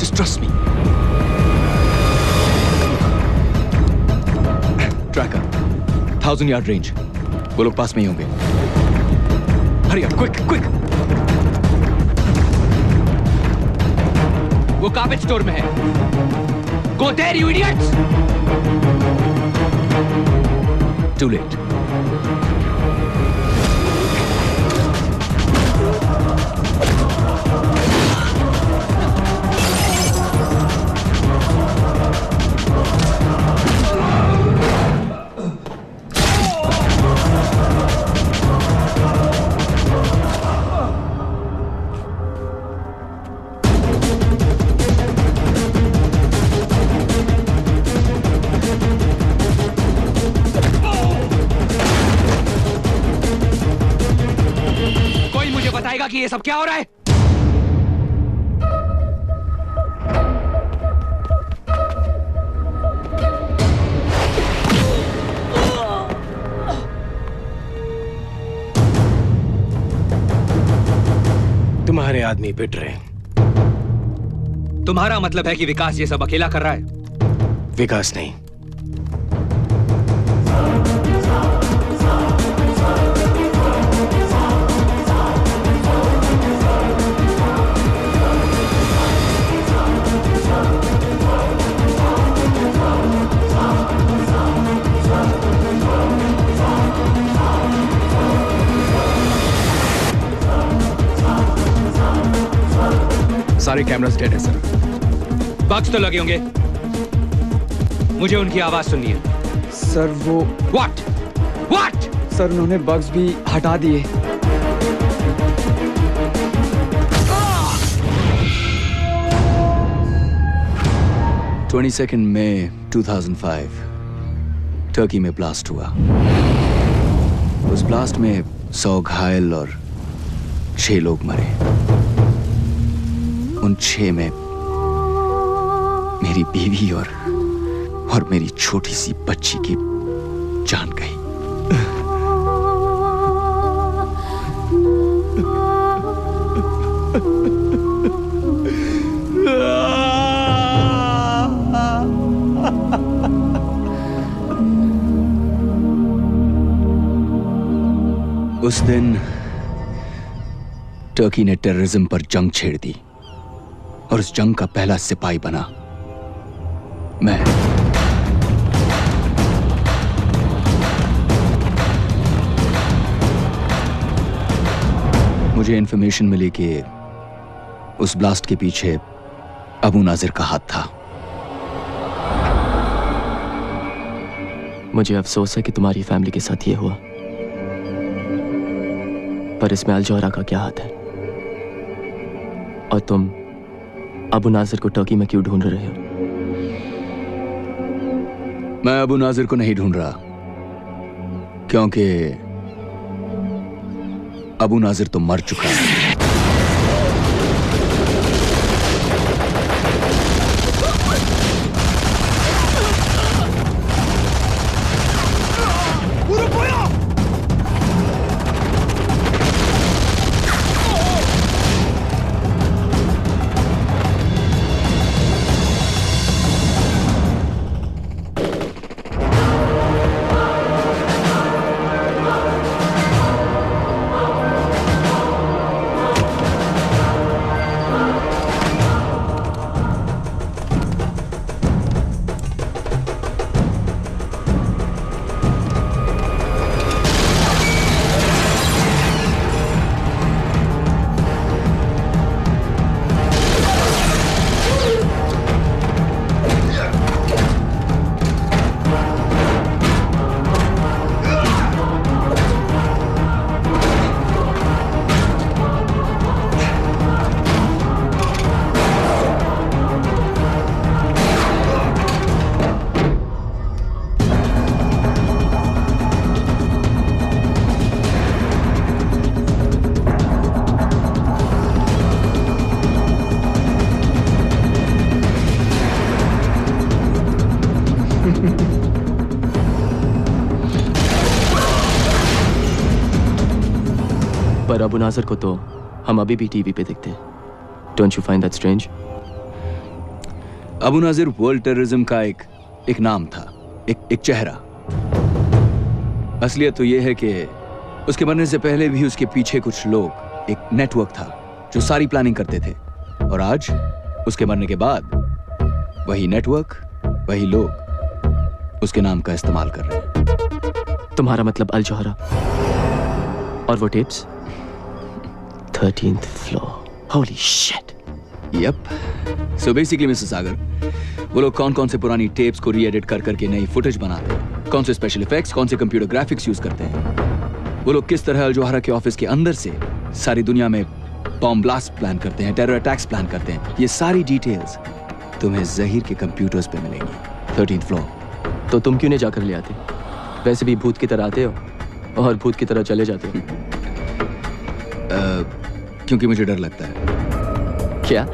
Just trust me. Tracker. 1000 yard range. वो लोग पास में ही होंगे। Hurry up, quick, quick. वो कार्पेट स्टोर में है। Go there, you idiots! Too late. बताएगा कि ये सब क्या हो रहा है? तुम्हारे आदमी पिट रहे हैं। तुम्हारा मतलब है कि विकास ये सब अकेला कर रहा है? विकास नहीं, सारे कैमरास डेड है सर। बग्स तो लगे होंगे, मुझे उनकी आवाज सुननी है। सर वो व्हाट सर उन्होंने बग्स भी हटा दिए। मई 2005 टर्की में ब्लास्ट हुआ। उस ब्लास्ट में 100 घायल और 6 लोग मरे। उन 6 में मेरी बीवी और मेरी छोटी सी बच्ची की जान गई। उस दिन टर्की ने टेररिज्म पर जंग छेड़ दी और उस जंग का पहला सिपाही बना मैं। मुझे इंफॉर्मेशन मिली कि उस ब्लास्ट के पीछे अबू नाजिर का हाथ था। मुझे अफसोस है कि तुम्हारी फैमिली के साथ ये हुआ, पर इसमें अल-जौहरा का क्या हाथ है? और तुम अबू नाजिर को टर्की में क्यों ढूंढ रहे हो? मैं अबू नाजिर को नहीं ढूंढ रहा, क्योंकि अबू नाजिर तो मर चुका है। पर अबू नाज़र को तो हम अभी भी टीवी पे देखते हैं। Don't you find that strange? Abu Nazir world terrorism का एक नाम था, एक चेहरा। असलियत तो यह है कि उसके मरने से पहले भी उसके पीछे कुछ लोग, एक नेटवर्क था जो सारी प्लानिंग करते थे। और आज उसके मरने के बाद वही नेटवर्क, वही लोग उसके नाम का इस्तेमाल कर रहे हैं। तुम्हारा मतलब अल जौहरा और वो tapes? 13th floor. Holy shit. Yup. So basically mister Sagar, वो लोग कौन कौन से पुरानी टेप्स को री-एडिट कर करके नई फुटेज बनाते हैं, कौन से स्पेशल इफेक्ट्स, कौन से कंप्यूटर ग्राफिक्स यूज करते हैं, वो लोग किस तरह अल जौहरा के ऑफिस के अंदर से सारी दुनिया में बॉम्ब ब्लास्ट प्लान करते हैं, टेरर अटैक्स प्लान करते हैं, ये सारी डिटेल्स तुम्हें जहीर के कंप्यूटर्स पे मिलेंगी। 13th floor. तो तुम क्यों नहीं जाकर ले आते? वैसे भी भूत की तरह आते हो और भूत की तरह चले जाते हो। क्योंकि मुझे डर लगता है। क्या?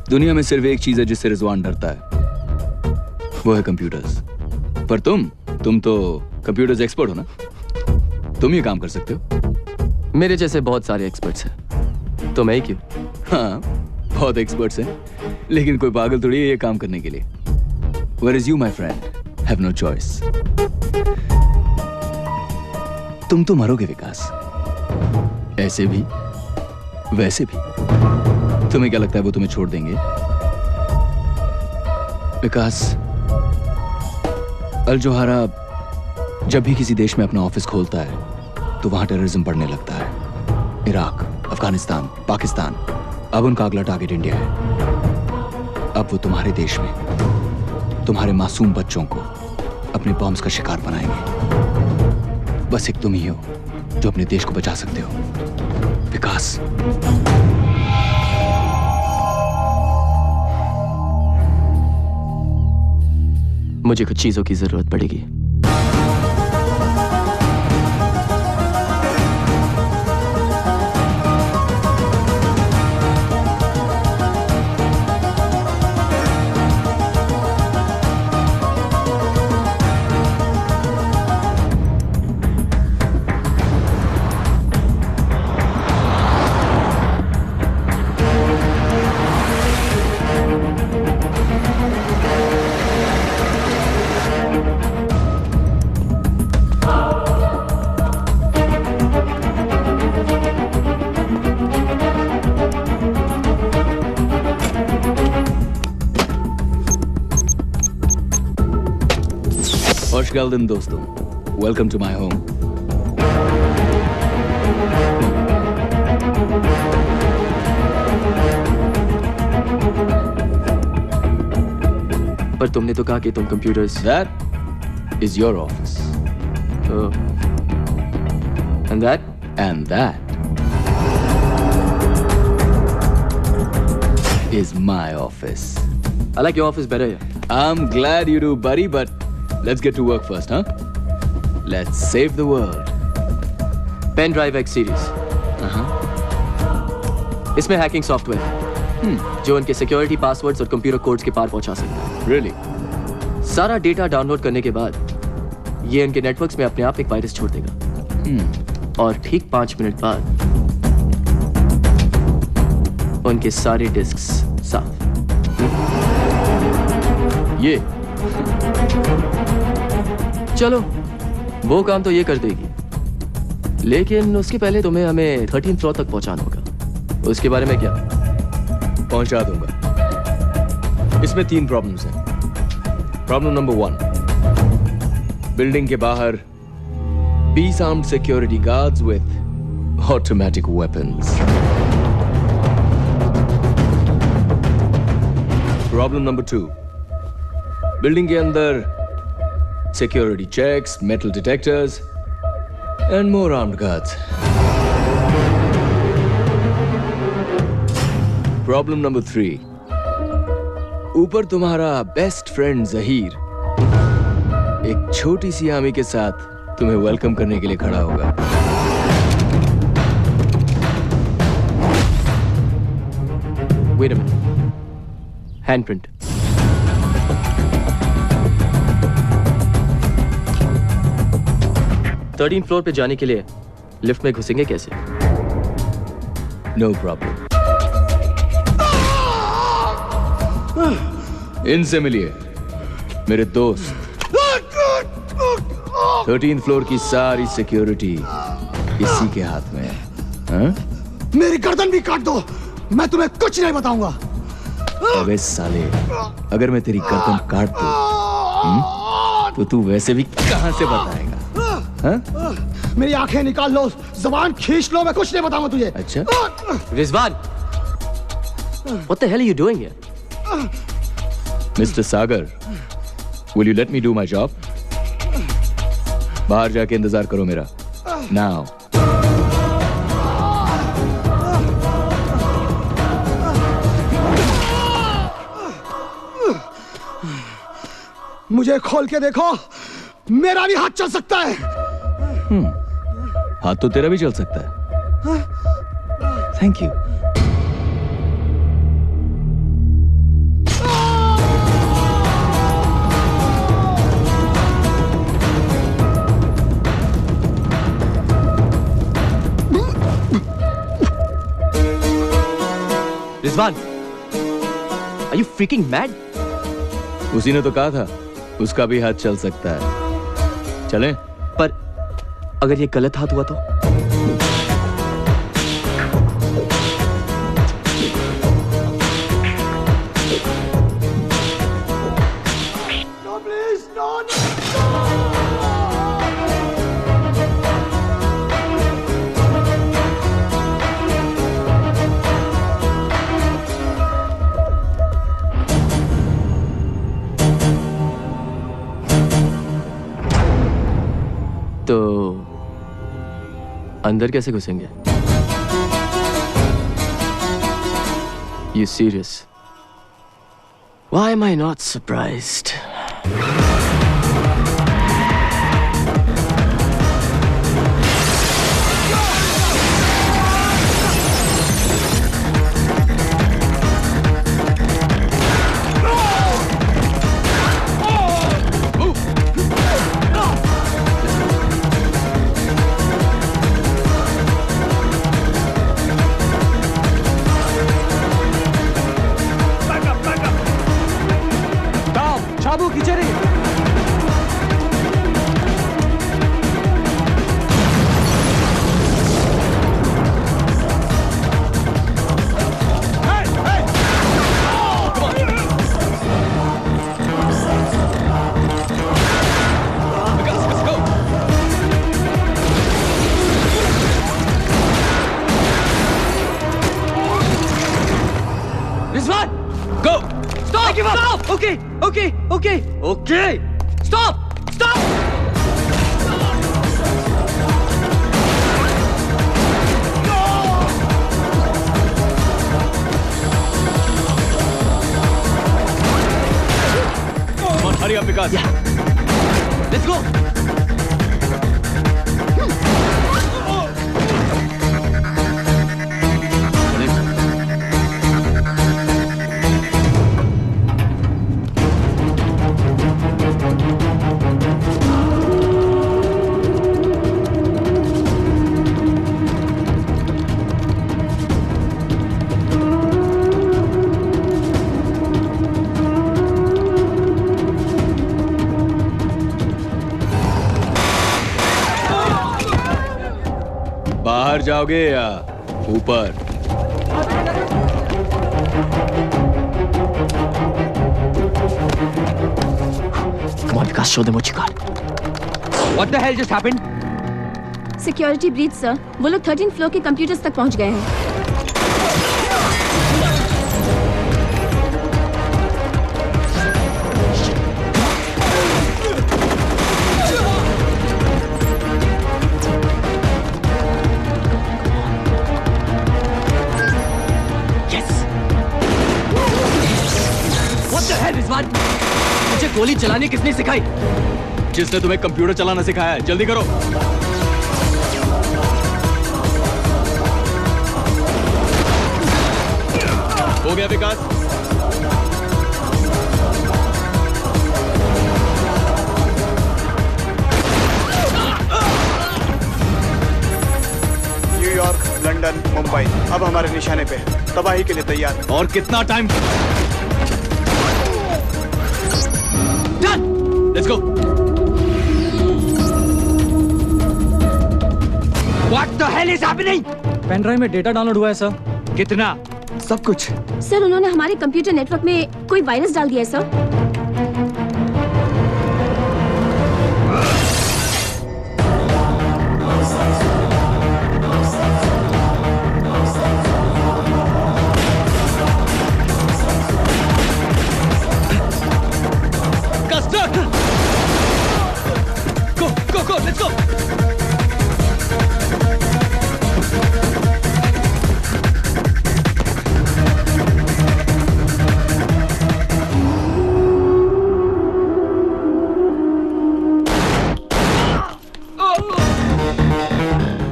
दुनिया में सिर्फ एक चीज है जिससे रिजवान डरता है, वो है कंप्यूटर्स। पर तुम तो कंप्यूटर्स एक्सपर्ट हो ना, तुम ये काम कर सकते हो। मेरे जैसे बहुत सारे एक्सपर्ट्स हैं, तो मैं ही क्यों? हाँ, बहुत एक्सपर्ट्स हैं, लेकिन कोई पागल थोड़ी है ये काम करने के लिए। Whereas you, my friend, have no choice. तुम तो मरोगे विकास, ऐसे भी वैसे भी। तुम्हें क्या लगता है वो तुम्हें छोड़ देंगे? विकास, अल जौहरा जब भी किसी देश में अपना ऑफिस खोलता है तो वहां टेररिज्म बढ़ने लगता है। इराक, अफगानिस्तान, पाकिस्तान, अब उनका अगला टारगेट इंडिया है। अब वो तुम्हारे देश में तुम्हारे मासूम बच्चों को अपने बॉम्ब्स का शिकार बनाएंगे। बस एक तुम ही हो जो अपने देश को बचा सकते हो, विकास। मुझे कुछ चीजों की जरूरत पड़ेगी। Golden दोस्तों, welcome to my home. पर तुमने तो कहा कि तुम computers. That is your office. Oh. And that? And that is my office. I like your office better here. I'm glad you do, buddy, but let's get to work first, huh? Let's save the world. Pen Drive X series. इसमें hacking software जो उनके security passwords और computer codes के पार पहुंचा सकता है। Really? सारा data download करने के बाद ये उनके नेटवर्क्स में अपने आप एक वायरस छोड़ देगा। और ठीक 5 मिनट बाद उनके सारे डिस्क्स साफ। ये चलो, वो काम तो ये कर देगी, लेकिन उसके पहले तुम्हें हमें 13th फ्लोर तक पहुंचाना होगा। उसके बारे में क्या? पहुंचा दूंगा। इसमें 3 प्रॉब्लम्स हैं। प्रॉब्लम नंबर 1, बिल्डिंग के बाहर 20 armed security guards with automatic weapons. Problem number 2, building के अंदर security checks, metal detectors, and more armed guards. Problem number 3. ऊपर तुम्हारा बेस्ट फ्रेंड जहीर एक छोटी सी आर्मी के साथ तुम्हें वेलकम करने के लिए खड़ा होगा। Wait a minute. Handprint. Thirteen floor पे जाने के लिए लिफ्ट में घुसेंगे कैसे? No problem. इनसे मिलिए, मेरे दोस्त। 13th फ्लोर की सारी सिक्योरिटी इसी के हाथ में है। हाँ? मेरी गर्दन भी काट दो, मैं तुम्हें कुछ नहीं बताऊंगा। अबे साले, अगर मैं तेरी गर्दन काट दूं, तो तू वैसे भी कहां से बताएगा? हाँ? मेरी आंखें निकाल लो, जबान खींच लो, मैं कुछ नहीं बताऊंगा तुझे। अच्छा? Rizwan, what the hell are you doing here? Mr. Sagar, will you let me do my job? बाहर जाके इंतजार करो मेरा। Now. मुझे खोल के देखो, मेरा भी हाथ चल सकता है। हाथ तो तेरा भी चल सकता है। Thank you. Rizwan, are you freaking mad? उसी ने तो कहा था, उसका भी हाथ चल सकता है। चलें? पर अगर ये गलत हाथ हुआ तो? तो अंदर कैसे घुसेंगे? You serious? Why am I not surprised? चाबू खींचे रही। Rizwan, go! Stop! Stop! Okay, okay, okay, okay! Stop! Stop! Come on, hurry up, Vikas. Yeah. Let's go! बाहर जाओगे या ऊपर? Come on, Vikas, show them what you got. What the hell just happened? Security breach sir, वो लोग 13th floor के computers तक पहुंच गए हैं। मुझे गोली चलाने किसने सिखाई? जिसने तुम्हें कंप्यूटर चलाना सिखाया है। जल्दी करो। हो गया विकास। अब हमारे निशाने पे है, तबाही के लिए तैयार है। और कितना time? Let's go. What the hell is happening? Pen drive में डेटा डाउनलोड हुआ है सर। कितना? सब कुछ। सर उन्होंने हमारे कंप्यूटर नेटवर्क में कोई वायरस डाल दिया है sir. Go, let's go.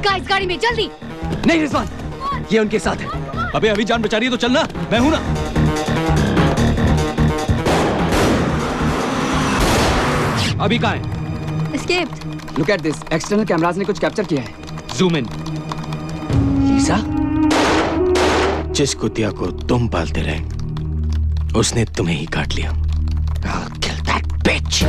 Guys गाड़ी में जल्दी। नहीं रिजवान, ये उनके साथ है। अबे अभी जान बचा रही है तो चलना, मैं हूं ना। अभी कहाँ है? Escaped. Look at this, external cameras ने कुछ कैप्चर किया है। Zoom in. लीसा, जिस कुतिया को तुम पालते रहे उसने तुम्हें ही काट लिया। I'll kill that bitch.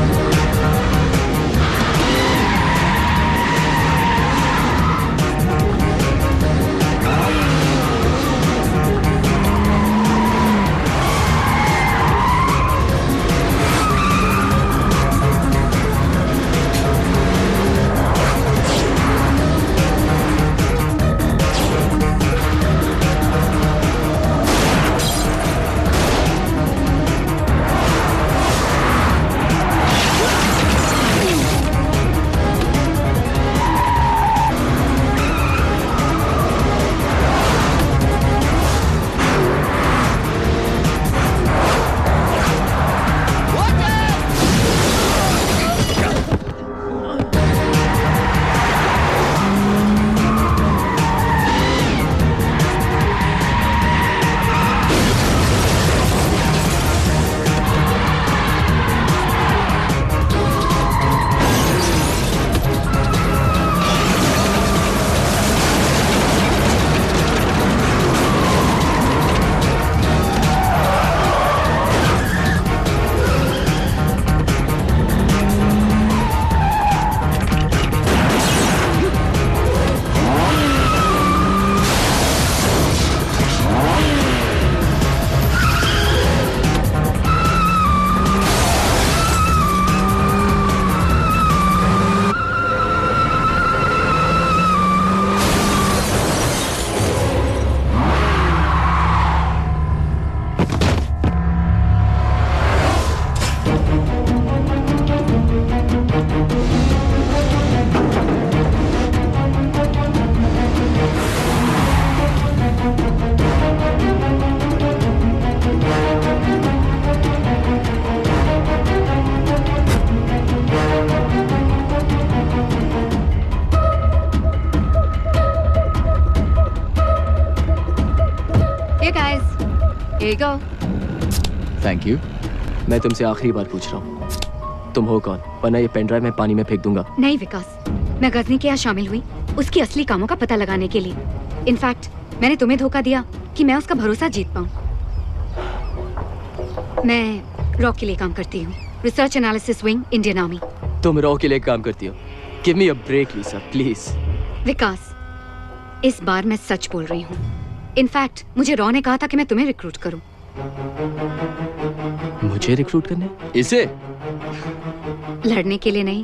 Here you go. Thank you. मैं तुमसे आखिरी बार पूछ रहा हूँ, तुम हो कौन? वरना ये पेन ड्राइव मैं पानी में फेंक दूंगा। नहीं विकास, मैं गजनी के यहाँ शामिल हुई उसकी असली कामों का पता लगाने के लिए। इनफैक्ट मैंने तुम्हें धोखा दिया कि मैं उसका भरोसा जीत पाऊँ। मैं रॉ के लिए काम करती हूँ, research analysis wing, Indian army. तुम रॉ के लिए काम करती हो? Give me a break Lisa, please. Vikas, इस बार मैं सच बोल रही हूँ। इनफैक्ट मुझे रॉ ने कहा था कि मैं तुम्हें रिक्रूट करूं। मुझे रिक्रूट करने? इसे? लड़ने के लिए नहीं।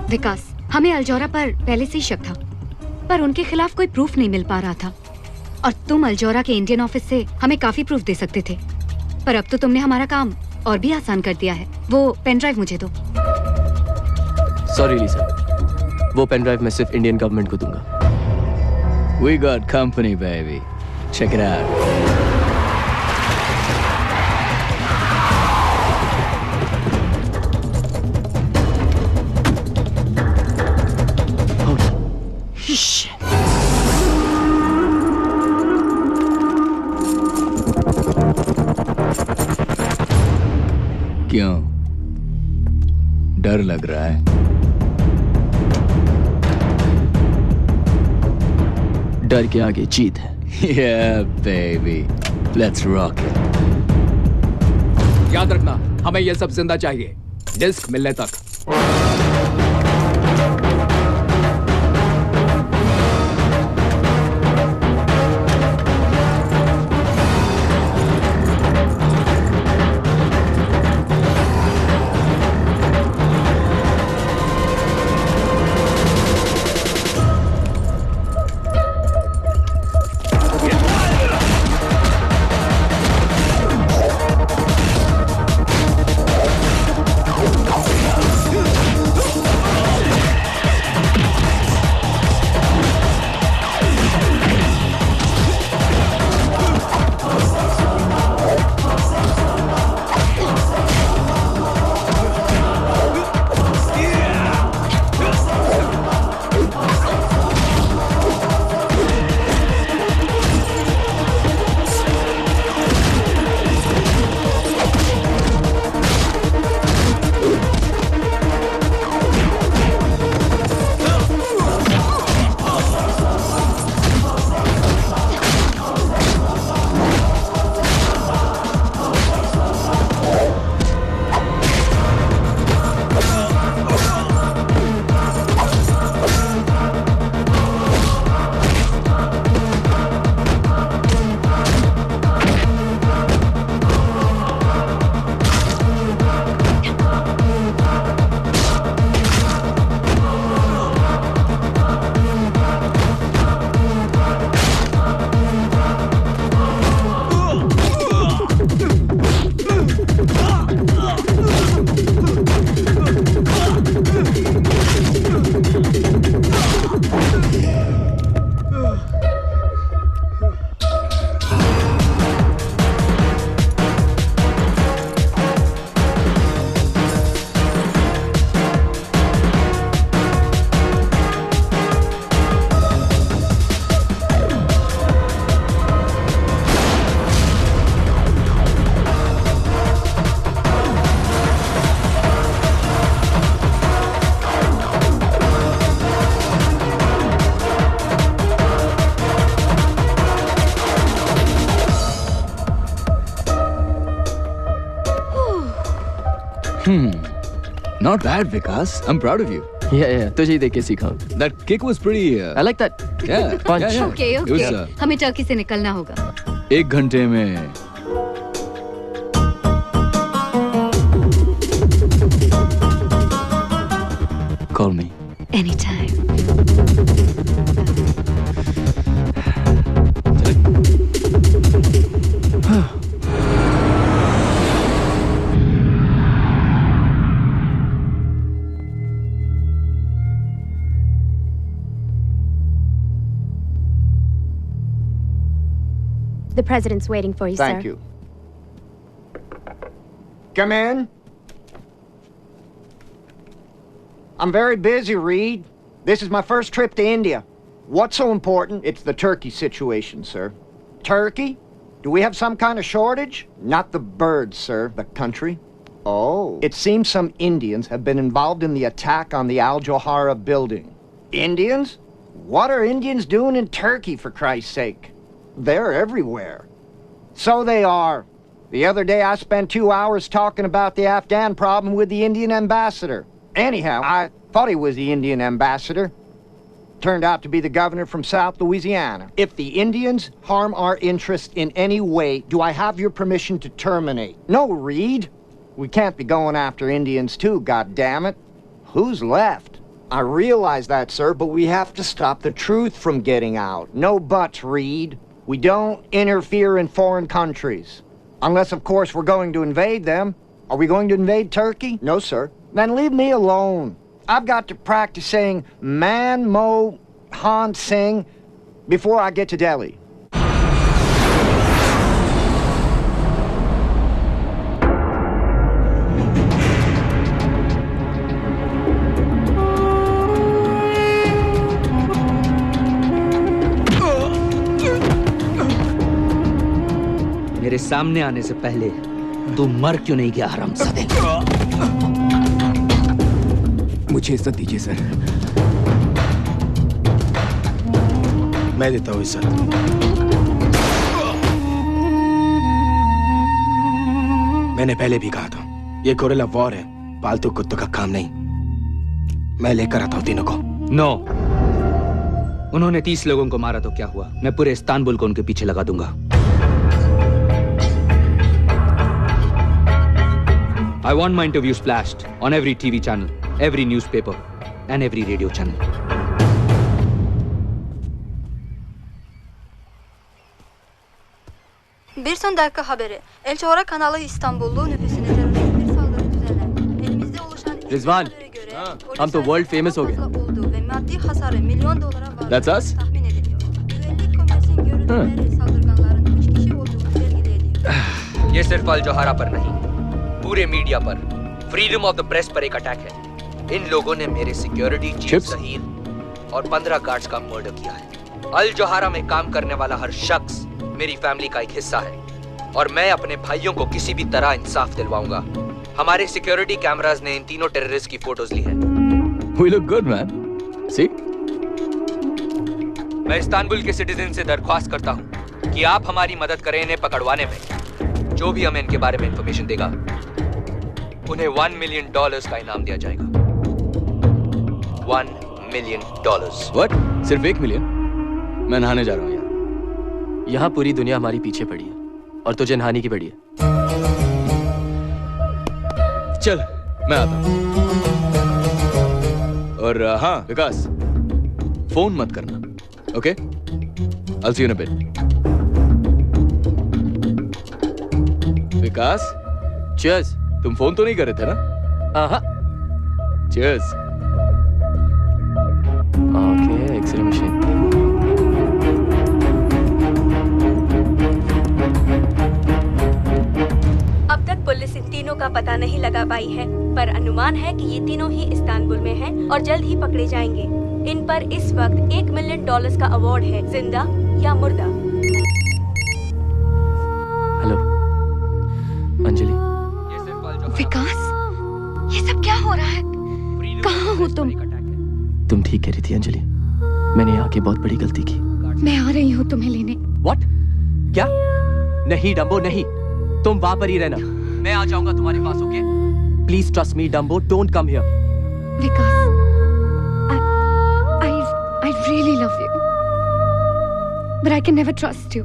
विकास, हमें अल्जोरा पर पहले से ही शक था, पर उनके खिलाफ कोई प्रूफ नहीं मिल पा रहा था। और तुम अल्जोरा के इंडियन ऑफिस से हमें काफी प्रूफ दे सकते थे, पर अब तो तुमने हमारा काम और भी आसान कर दिया है। वो पेन ड्राइव मुझे दो। सॉरी लीसा, वो पेन ड्राइव मैं सिर्फ इंडियन गवर्नमेंट को दूंगा। We got company, baby. Check it out. क्यों? डर लग रहा है? डर के आगे जीत है। Yeah, baby. Let's rock it. याद रखना, हमें ये सब जिंदा चाहिए, डिस्क मिलने तक। Not bad, Vikas. I'm proud of you. Yeah. तुझे देख के सीखा। That kick was pretty. I like that. Yeah. Punch. Yeah. Okay. It was, हमें टर्की से निकलना होगा। 1 घंटे में। Call me. Anytime. The president's waiting for you, sir. Thank you. Come in. I'm very busy, Reed. This is my first trip to India. What's so important? It's the turkey situation, sir. Turkey? Do we have some kind of shortage? Not the birds, sir. The country. Oh. It seems some Indians have been involved in the attack on the Al Johara building. Indians? What are Indians doing in Turkey, for Christ's sake? They're everywhere. So they are. The other day I spent 2 hours talking about the Afghan problem with the Indian ambassador. Anyhow, I thought he was the Indian ambassador. Turned out to be the governor from South Louisiana. If the Indians harm our interests in any way, do I have your permission to terminate? No, Reed. We can't be going after Indians too, goddammit. Who's left? I realize that, sir, but we have to stop the truth from getting out. No buts, Reed. We don't interfere in foreign countries. Unless, of course, we're going to invade them. Are we going to invade Turkey? No, sir. Then leave me alone. I've got to practice saying Man Mo Han Singh before I get to Delhi. मेरे सामने आने से पहले तू मर क्यों नहीं गया हरामजादे? मुझे इज्जत दीजिए सर। मैं देता हूँ इज्जत। मैंने पहले भी कहा था, ये गोरिल्ला वॉर है, पालतू कुत्तों का काम नहीं। मैं लेकर आता हूँ तीनों को। नो, उन्होंने 30 लोगों को मारा तो क्या हुआ? मैं पूरे इस्तांबुल को उनके पीछे लगा दूंगा। I want my interview splashed on every TV channel, every newspaper, and every radio channel. Bir son dakika haberi. El Çoğra kanalı İstanbullu nüfusuna terörist bir saldırı düzenlendi. Elimizde oluşan Rizwan, हम तो world famous हो गए। olduğu ve maddi hasarı milyon dolara var. That's us? Tahmin ediliyor. Güvenlik komisyon görüntüleri saldırganların 3 kişi olduğunu belirli ediyor. ये सिर्फ अल जोहारा पर नहीं, पूरे media पर, फ्रीडम ऑफ द प्रेस पर एक अटैक है। इन लोगों ने मेरे सिक्योरिटी चीफ सहीर और 15 गार्ड्स का मर्डर किया है। अल जोहारा में काम करने वाला हर शख्स मेरी फैमिली का एक हिस्सा है और मैं अपने भाइयों को किसी भी तरह इंसाफ दिलवाऊंगा। हमारे सिक्योरिटी कैमरास ने इन तीनों टेररिस्ट की फोटोज ली हैं। We look good, man. See? मैं इस्तांबुल के सिटीजन से दरख्वास्त करता हूँ कि आप हमारी मदद करें इन्हें पकड़वाने में। जो भी हमें इनके बारे में इंफॉर्मेशन देगा, उन्हें $1 मिलियन का इनाम दिया जाएगा। $1 मिलियन। What? सिर्फ 1 मिलियन? मैं नहाने जा रहा हूँ यार। यहाँ पूरी दुनिया हमारी पीछे पड़ी है और तुझे नहाने की पड़ी है। चल, मैं आता हूँ। और हाँ विकास, फोन मत करना, okay? I'll see you in a bit. Vikas, cheers. तुम फोन तो नहीं कर रहे थे ना? हाँ। Cheers. Okay, X-ray machine. अब तक पुलिस इन तीनों का पता नहीं लगा पाई है, पर अनुमान है कि ये तीनों ही इस्तांबुल में हैं और जल्द ही पकड़े जाएंगे। इन पर इस वक्त $1 मिलियन का अवार्ड है, जिंदा या मुर्दा। हेलो, अंजलि। विकास, ये सब क्या हो रहा है? कहाँ हो तुम? तुम ठीक कह रही थी अंजलि, मैंने आके बहुत बड़ी गलती की। मैं आ रही हूँ तुम्हें लेने। What? क्या? नहीं डम्बो, नहीं। तुम वहां पर ही रहना, मैं आ जाऊंगा तुम्हारे पास, okay? Please trust me Dumbo, don't come here. Vikas, I really love you, but I can never trust you.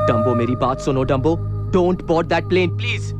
Dumbo, मेरी बात सुनो Dumbo, don't board that plane, please.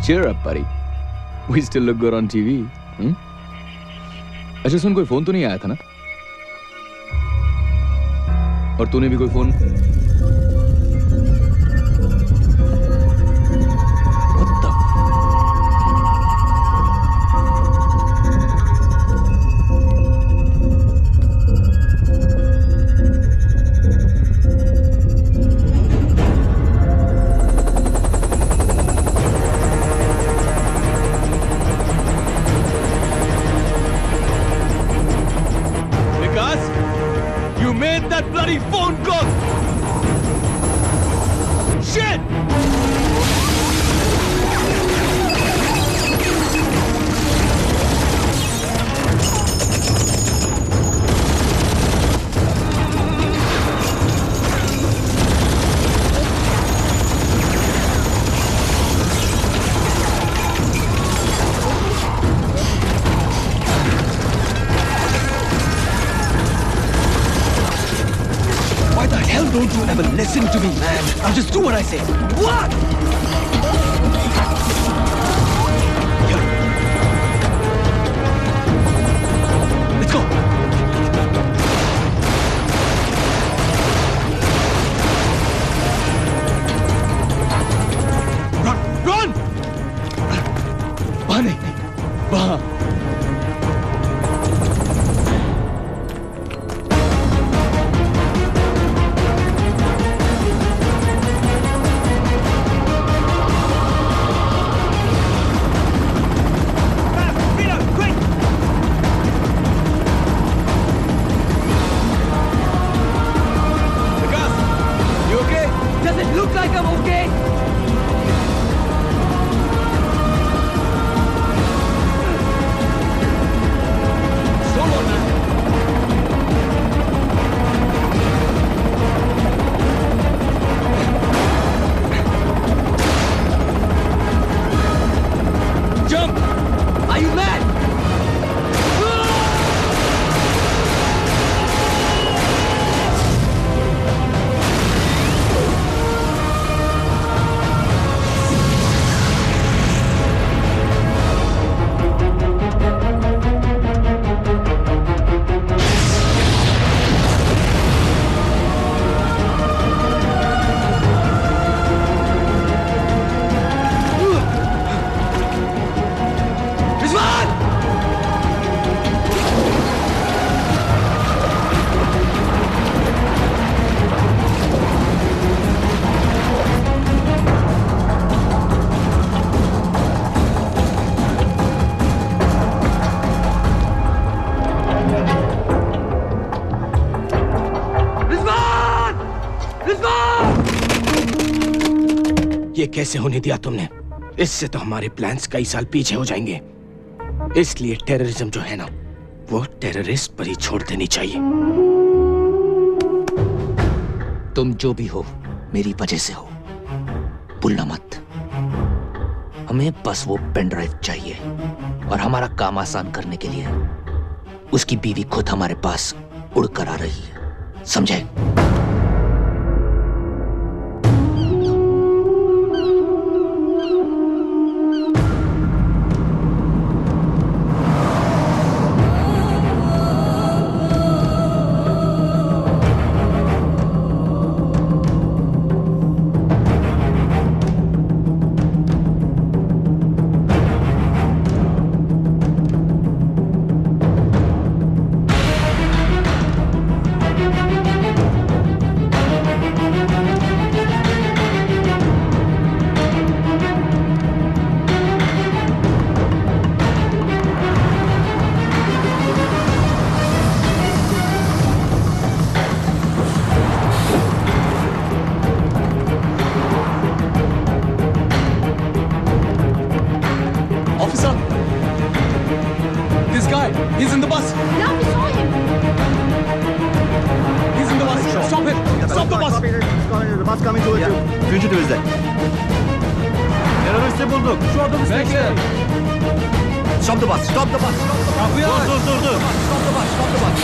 Cheer up, buddy. We still look good on TV. अच्छा सुन, कोई phone तो नहीं आया था ना? और तूने भी कोई phone? Don't you ever listen to me, man. I'll just do what I say. What? Here. Let's go. Run! Run! वहाँ नहीं, वहाँ। कैसे होने दिया तुमने? इससे तो हमारे प्लान्स कई साल पीछे हो जाएंगे। इसलिए टेररिज्म जो है ना, वो टेररिस्ट पर ही छोड़ देनी चाहिए। तुम जो भी हो मेरी वजह से हो, भूलना मत। हमें बस वो पेन ड्राइव चाहिए और हमारा काम आसान करने के लिए उसकी बीवी खुद हमारे पास उड़कर आ रही है, समझे? He's in the bus. Now we saw him. He's in the bus. Stop it. Stop the bus. The bus coming towards you. Fugitive is there. Teröristi bulduk. Şu otobüs bekle. Stop the bus. Stop the bus. Dur. Stop the bus. Stop the bus.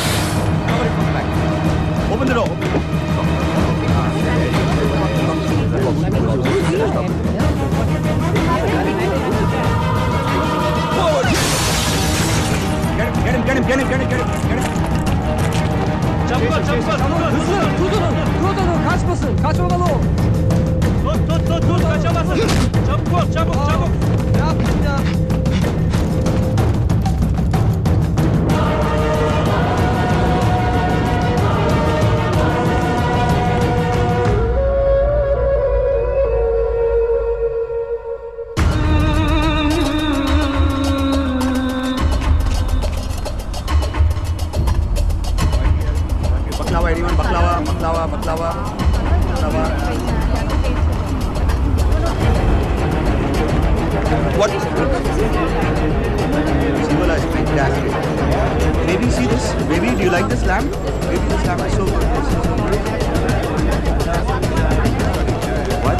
Nobody come back. Open the door. Get him. Çabuk ol. Hızlı. Durdurun. Kaçmasın. Kaçmamalı o. Tut. Kaçamazsın. Çabuk ol. Ne yaptın ya? baklava. What? Simula is fantastic. Baby, see this? Baby, do you like this lamb? Baby, this lamb is so good. What?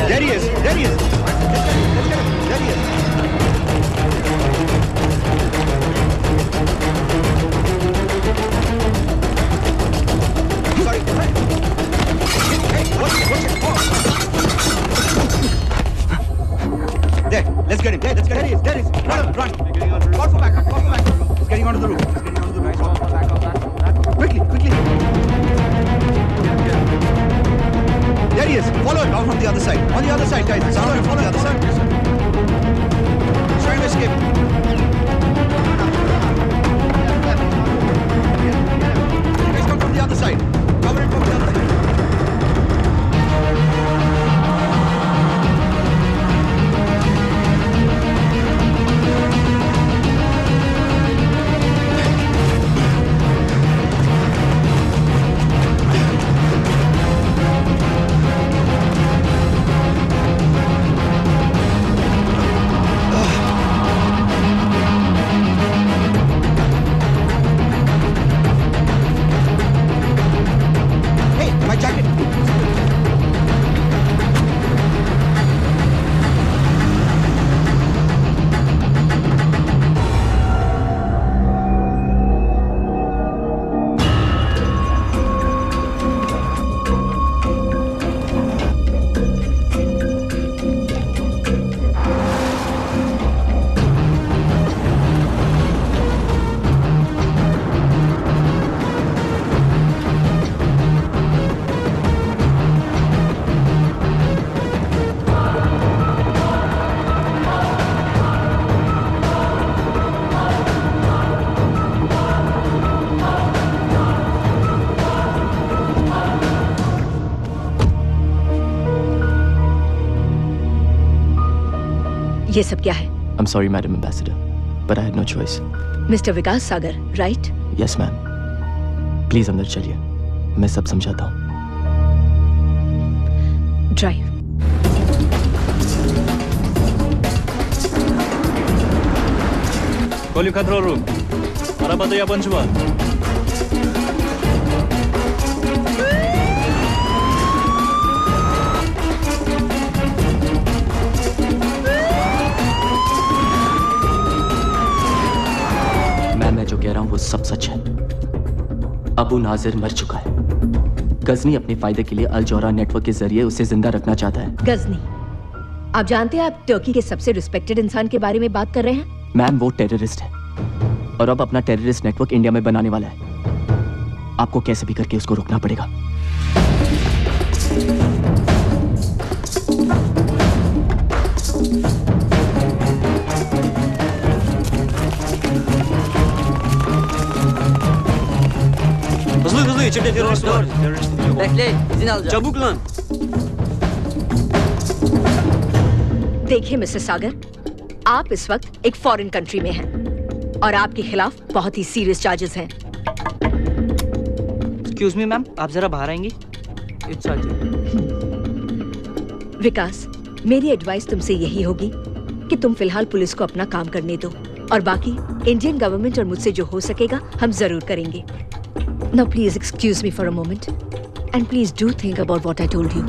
There he is. There he is. There he is. Sorry. Hey, watch it. There, let's get him. There he is. Run. Call for backup. He's getting onto the roof. Quickly. There he is. Follow him out from the other side. On the other side, guys. Follow him from the other side. He's trying to escape. You guys come from the other side. Cover him from the other side. ये सब क्या है? I'm sorry, Madam Ambassador, but I had no choice. Mister Vikas Sagar, right? Yes, ma'am. Please अंदर चलिए. मैं सब समझाता हूँ। Drive. Volume control room. Arah pada Yaban semua. मैं जो कह रहा हूँ वो सब सच है। अबू नाजिर मर चुका है। गजनी अपने फायदे के लिए अल जौहरा नेटवर्क के जरिए उसे जिंदा रखना चाहता है। गजनी, आप जानते हैं आप टर्की के सबसे रिस्पेक्टेड इंसान के बारे में बात कर रहे हैं? मैम वो टेररिस्ट है और अब अपना टेररिस्ट नेटवर्क इंडिया में बनाने वाला है। आपको कैसे भी करके उसको रोकना पड़ेगा। Hızlı içeride terörist var. Bekle, izin alacağım. Çabuk lan. देखिए मिस्टर सागर, आप इस वक्त एक फॉरेन कंट्री में हैं और आपके खिलाफ बहुत ही सीरियस चार्जेस हैं। एक्सक्यूज मी मैम, आप जरा बाहर आएंगी? इट्स विकास, मेरी एडवाइस तुमसे यही होगी कि तुम फिलहाल पुलिस को अपना काम करने दो और बाकी इंडियन गवर्नमेंट और मुझसे जो हो सकेगा हम जरूर करेंगे। Now please excuse me for a moment and please do think about what I told you.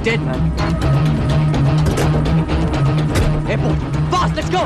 Dead man. Airport. Fast, let's go.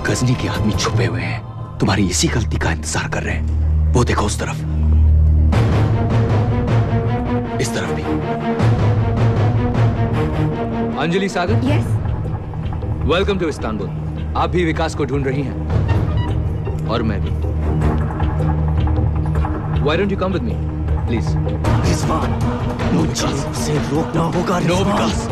Ghazni के आदमी छुपे हुए हैं, तुम्हारी इसी गलती का इंतजार कर रहे हैं। वो देखो उस तरफ, इस तरफ भी। Anjali Sagar? Yes. Welcome to Istanbul. आप भी विकास को ढूंढ रही हैं और मैं भी। Why don't you come with me, please? Rizwan, मुझे उसे रोकना होगा। नो विकास।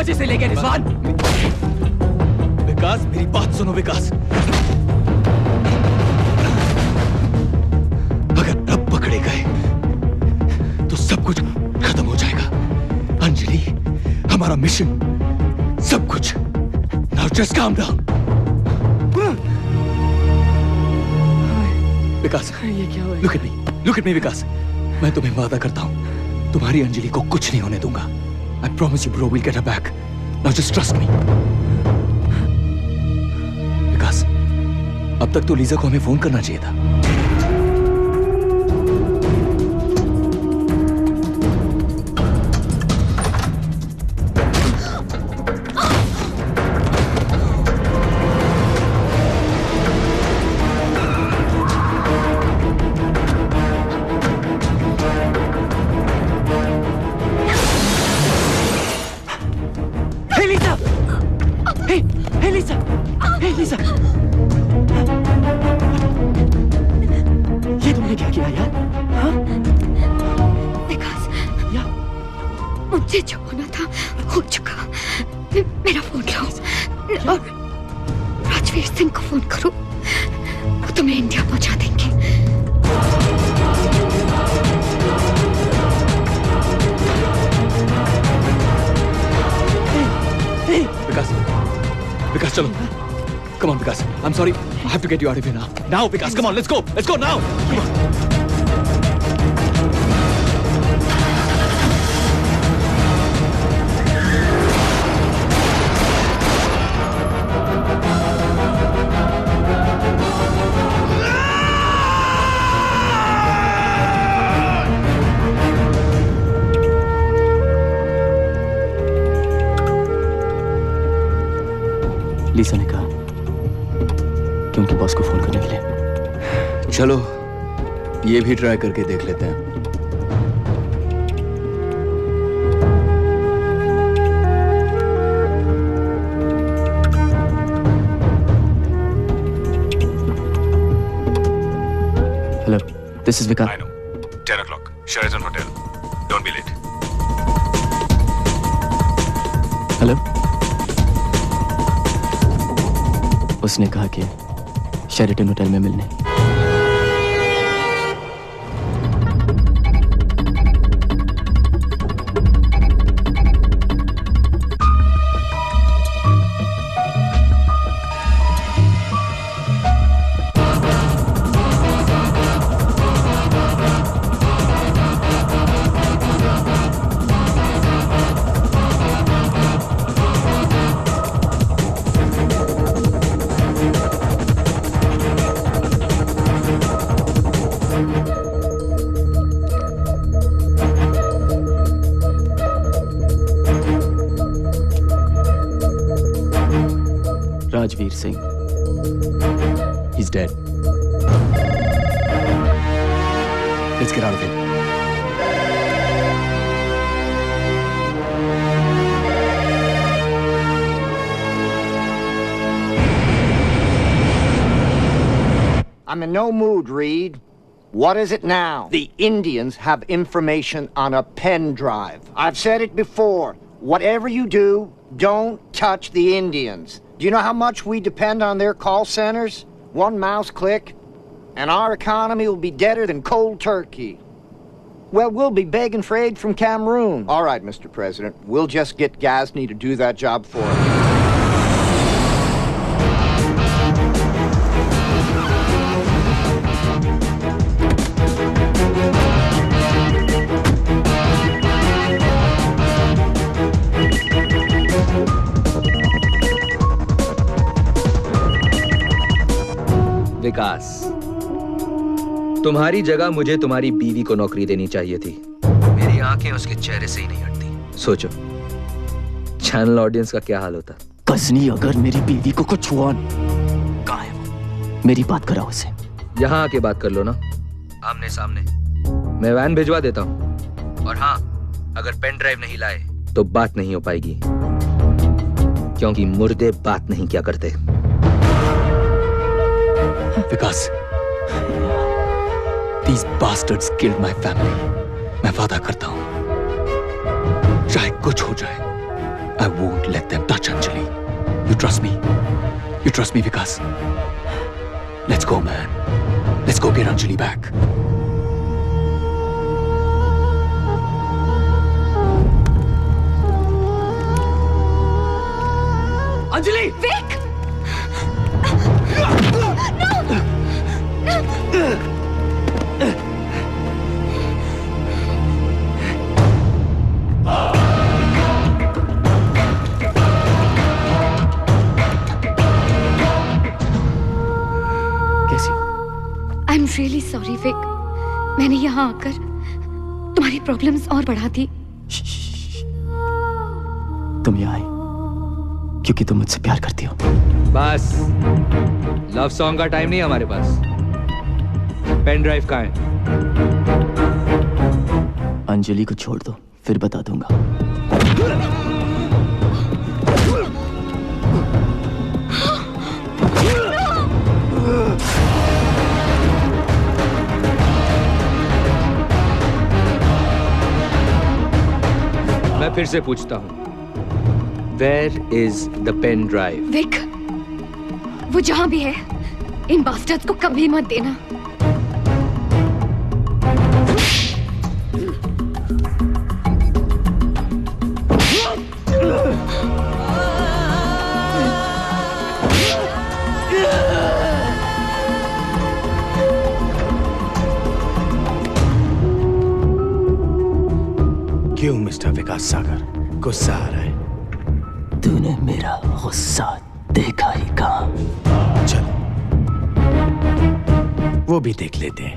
मजे से ले गए रिजवान। विकास मेरी बात सुनो विकास, अगर अब पकड़े गए तो सब कुछ खत्म हो जाएगा। अंजलि, हमारा मिशन, सब कुछ। Now just calm down. विकास, ये क्या हुआ? Look at me विकास, मैं तुम्हें वादा करता हूँ तुम्हारी अंजलि को कुछ नहीं होने दूंगा। I promise you bro, we'll get her back. Now just trust me. विकास, अब तक तो लीजा को हमें फोन करना चाहिए था। ये तुमने क्या किया यार? हाँ? विकास, मुझे जो होना था हो चुका। मेरा फोन लो और राजवीर सिंह को फोन करो, वो तुम्हें इंडिया पहुंचा देंगे। विकास, विकास चलो। Come on, Vikas. I'm sorry. I have to get you out of here now. Now, Vikas, come on, let's go. Let's go now. Come on. लीसा ने कहा कि उनके बॉस को फोन करने के लिए। चलो ये भी ट्राई करके देख लेते हैं। Hello, this is Vikas. I know. 10 o'clock. Sheraton Hotel. Don't be late. Hello, उसने कहा कि शेरेटन होटल में मिलने। Rajveer Singh, he's dead. Let's get out of here. I'm in no mood, Reed. What is it now? The Indians have information on a pen drive. I've said it before. Whatever you do, don't touch the Indians. Do you know how much we depend on their call centers? One mouse click, and our economy will be deader than cold turkey. Well, we'll be begging for aid from Cameroon. All right, Mr. President. We'll just get Ghazni to do that job for us. विकास, तुम्हारी जगह मुझे तुम्हारी बीवी को नौकरी देनी चाहिए थी। मेरी आंखें उसके चेहरे से ही नहीं हटती। सोचो, चैनल ऑडियंस का क्या हाल होता। गजनी अगर मेरी बीवी को कुछ हुआ, कहाँ है वो? मेरी बात कराओ उसे। यहाँ आके बात कर लो ना, आमने सामने। मैं वैन भिजवा देता हूँ। और हाँ, अगर पेन ड्राइव नहीं लाए तो बात नहीं हो पाएगी, क्योंकि मुर्दे बात नहीं क्या करते। विकास, these bastards killed my family. मैं वादा करता हूं, चाहे कुछ हो जाए, I won't let them touch Anjali. You trust me? You trust me, Vikas? Let's go, man. Let's go get Anjali back. Anjali! Vic! I am really sorry Vic, मैंने यहाँ आकर तुम्हारी प्रॉब्लम्स और बढ़ा दी। तुम यहाँ आई क्योंकि तुम मुझसे प्यार करती हो। बस लव सॉन्ग का टाइम नहीं हमारे पास। पेन ड्राइव कहाँ है? अंजलि को छोड़ दो, फिर बता दूंगा। मैं फिर से पूछता हूँ, Where is the pen drive? Vic, वो जहां भी है, इन बास्टर्ड्स को कभी मत देना। क्यों मिस्टर विकास सागर गुस्सा आ रहा है? तूने मेरा गुस्सा देखा ही कहाँ? चल वो भी देख लेते हैं।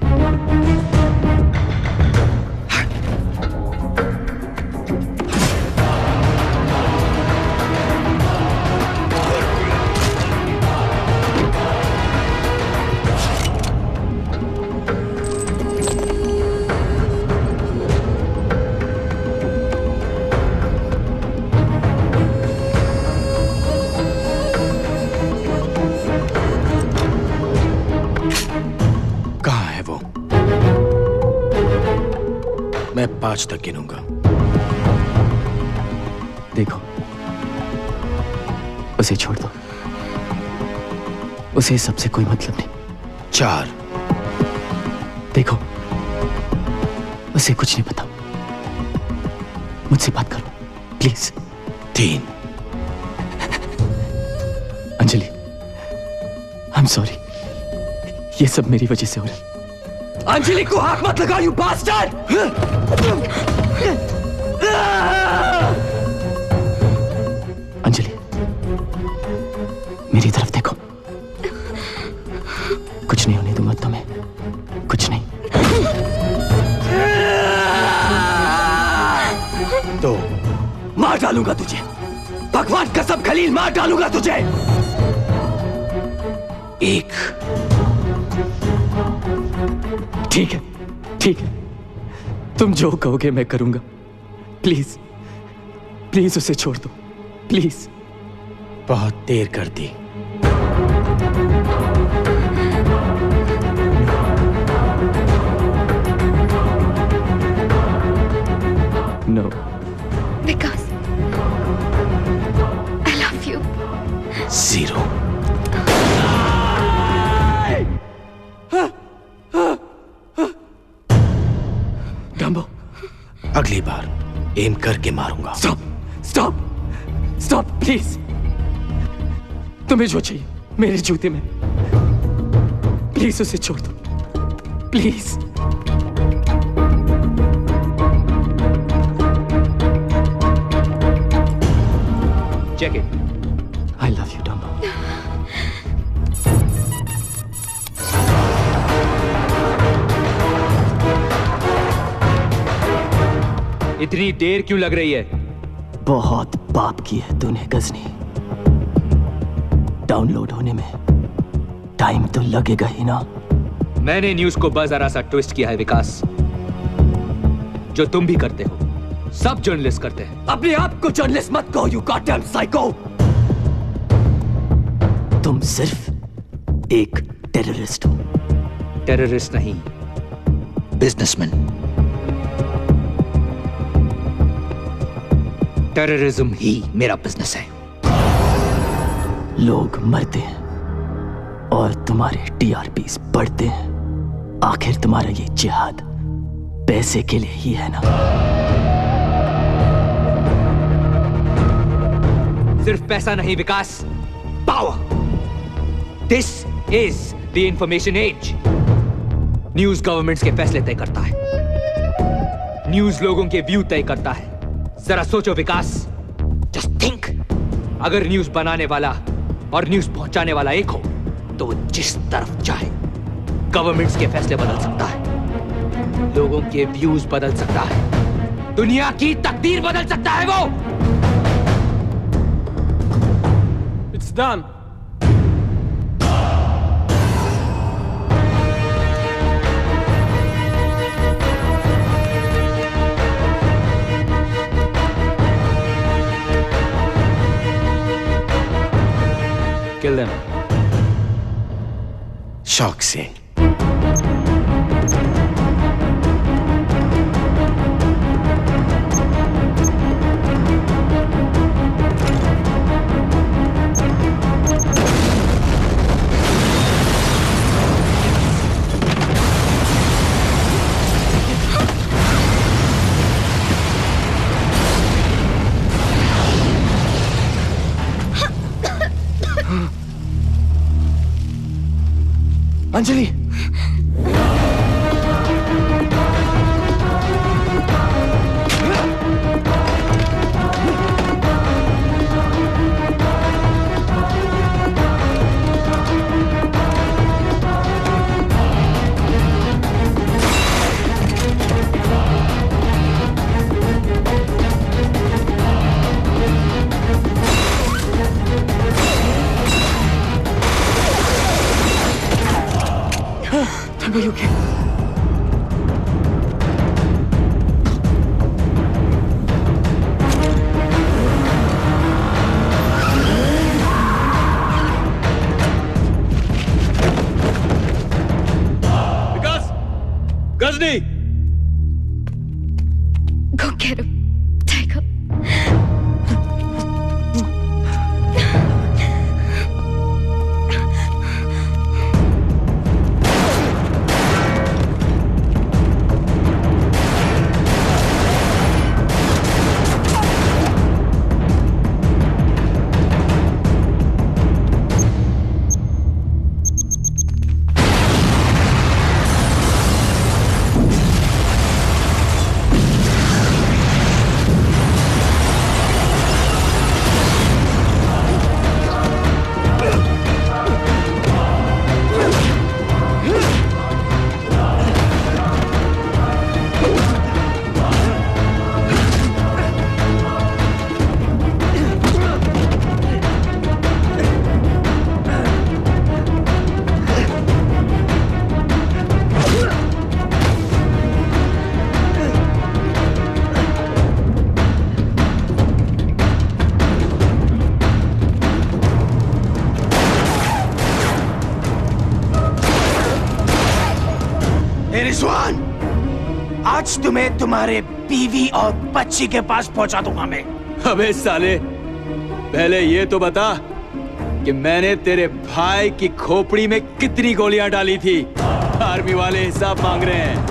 मैं 5 तक गिनूंगा। देखो, उसे छोड़ दो, उसे सबसे कोई मतलब नहीं। 4। देखो, उसे कुछ नहीं पता, मुझसे बात करो please. 3। Anjali, I am sorry, ये सब मेरी वजह से हो रहा है। अंजलि को हाथ मत लगाओ, यू बास्टर्ड! अंजलि, मेरी तरफ देखो, कुछ नहीं होने दूंगा तुम्हें, कुछ नहीं। तो मार डालूंगा तुझे, भगवान कसम खलील, मार डालूंगा तुझे। 1। ठीक है, ठीक है, तुम जो कहोगे मैं करूंगा। प्लीज, प्लीज उसे छोड़ दो, प्लीज। बहुत देर कर दी। No. Vikas, I love you. 0। Dumbo, अगली बार एम करके मारूंगा। Stop, stop, stop please. तुम्हें जो चाहिए मेरे जूते में, प्लीज उसे छोड़ दो, please. Check it. I love you, Dumbo. इतनी देर क्यों लग रही है? बहुत पाप की है तूने गजनी। डाउनलोड होने में टाइम तो लगेगा ही ना। मैंने न्यूज को बस जरा सा ट्विस्ट किया है विकास, जो तुम भी करते हो, सब जर्नलिस्ट करते हैं। अपने आप को जर्नलिस्ट मत कहो, यू गॉडडैम साइको। तुम सिर्फ एक टेररिस्ट हो। टेररिस्ट नहीं, बिजनेसमैन। टेररिज्म ही मेरा बिजनेस है। लोग मरते हैं और तुम्हारे टीआरपीस बढ़ते हैं। आखिर तुम्हारा ये जिहाद पैसे के लिए ही है ना? सिर्फ पैसा नहीं Vikas, power. This is the information age. News governments के फैसले तय करता है, न्यूज लोगों के व्यू तय करता है। जरा सोचो विकास, जस्ट थिंक, अगर न्यूज बनाने वाला और न्यूज पहुंचाने वाला एक हो तो वो जिस तरफ चाहे गवर्नमेंट्स के फैसले बदल सकता है, लोगों के व्यूज बदल सकता है, दुनिया की तकदीर बदल सकता है वो। It's done. Kill them. शौक से। Anjali, Are you okay? Vikas! Ghazni! Go get him, Tiger. Rizwan, आज तुम्हें तुम्हारे बीवी और बच्ची के पास पहुंचा दूंगा मैं। अबे साले, पहले ये तो बता कि मैंने तेरे भाई की खोपड़ी में कितनी गोलियां डाली थी। आर्मी वाले हिसाब मांग रहे हैं।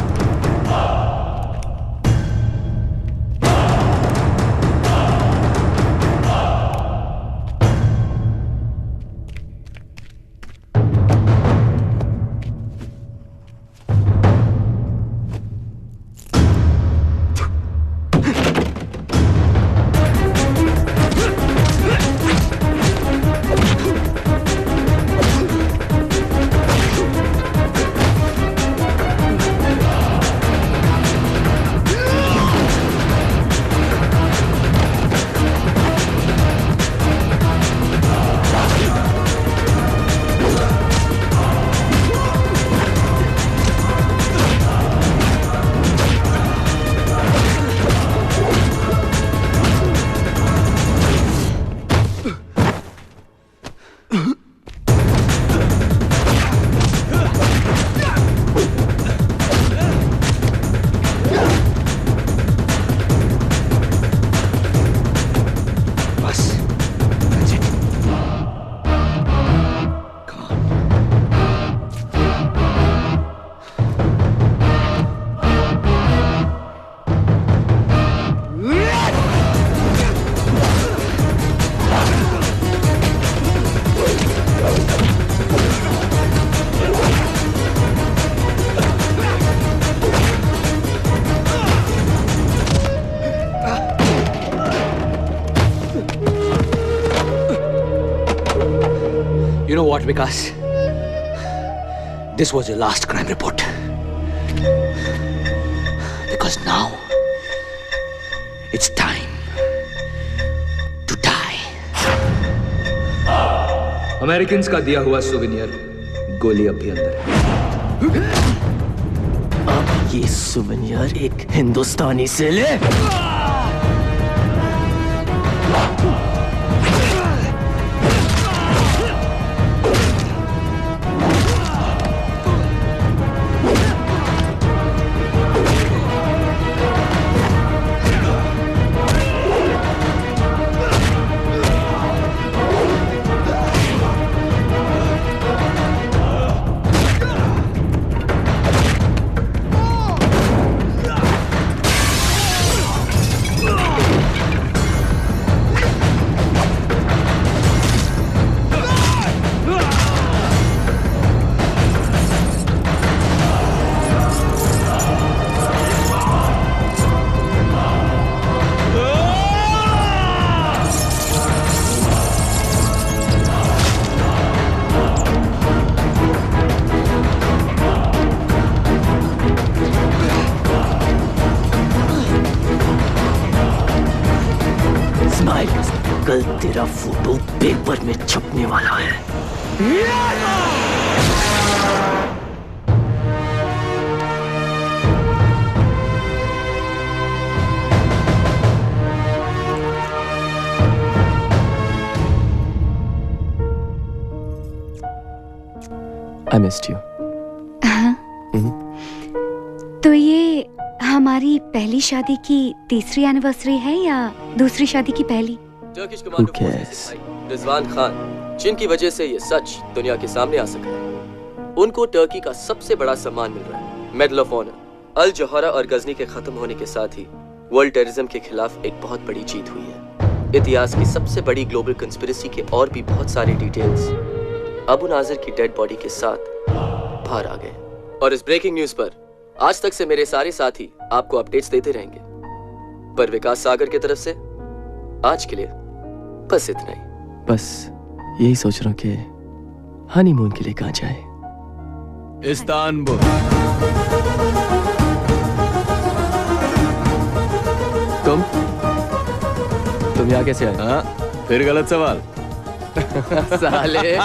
You know what, Vikas? This was your last crime report. Because now it's time to die. Americans का दिया हुआ सुवेनियर गोली अब भी अंदर है। अब ये सुवेनियर एक हिंदुस्तानी से ले। कल तेरा फोटो पेपर में छपने वाला है। I missed you. तो ये हमारी पहली शादी की तीसरी एनिवर्सरी है या दूसरी शादी की पहली? Turkish commando forces Rizwan Khan, जिनकी वजह से ये सच दुनिया के सामने आ सका है, उनको टर्की का सबसे बड़ा सम्मान मिल रहा है, medal of honour. Al Jauhara और गजनी के खत्म होने के साथ ही वर्ल्ड टेररिज्म के खिलाफ एक बहुत बड़ी जीत हुई है। इतिहास की सबसे बड़ी ग्लोबल कंस्पिरेसी के और भी बहुत सारे डिटेल्स अबू नाजिर की डेड बॉडी के साथ बाहर आ गए। और इस ब्रेकिंग न्यूज पर आज तक से मेरे सारे साथी आपको अपडेट्स देते रहेंगे, पर विकास सागर की तरफ से आज के लिए बस इतना ही। बस यही सोच रहा हूँ कि हनीमून के लिए कहाँ जाए। इस्तांबुल। तुम यहाँ कैसे आए? हाँ, फिर गलत सवाल। साले।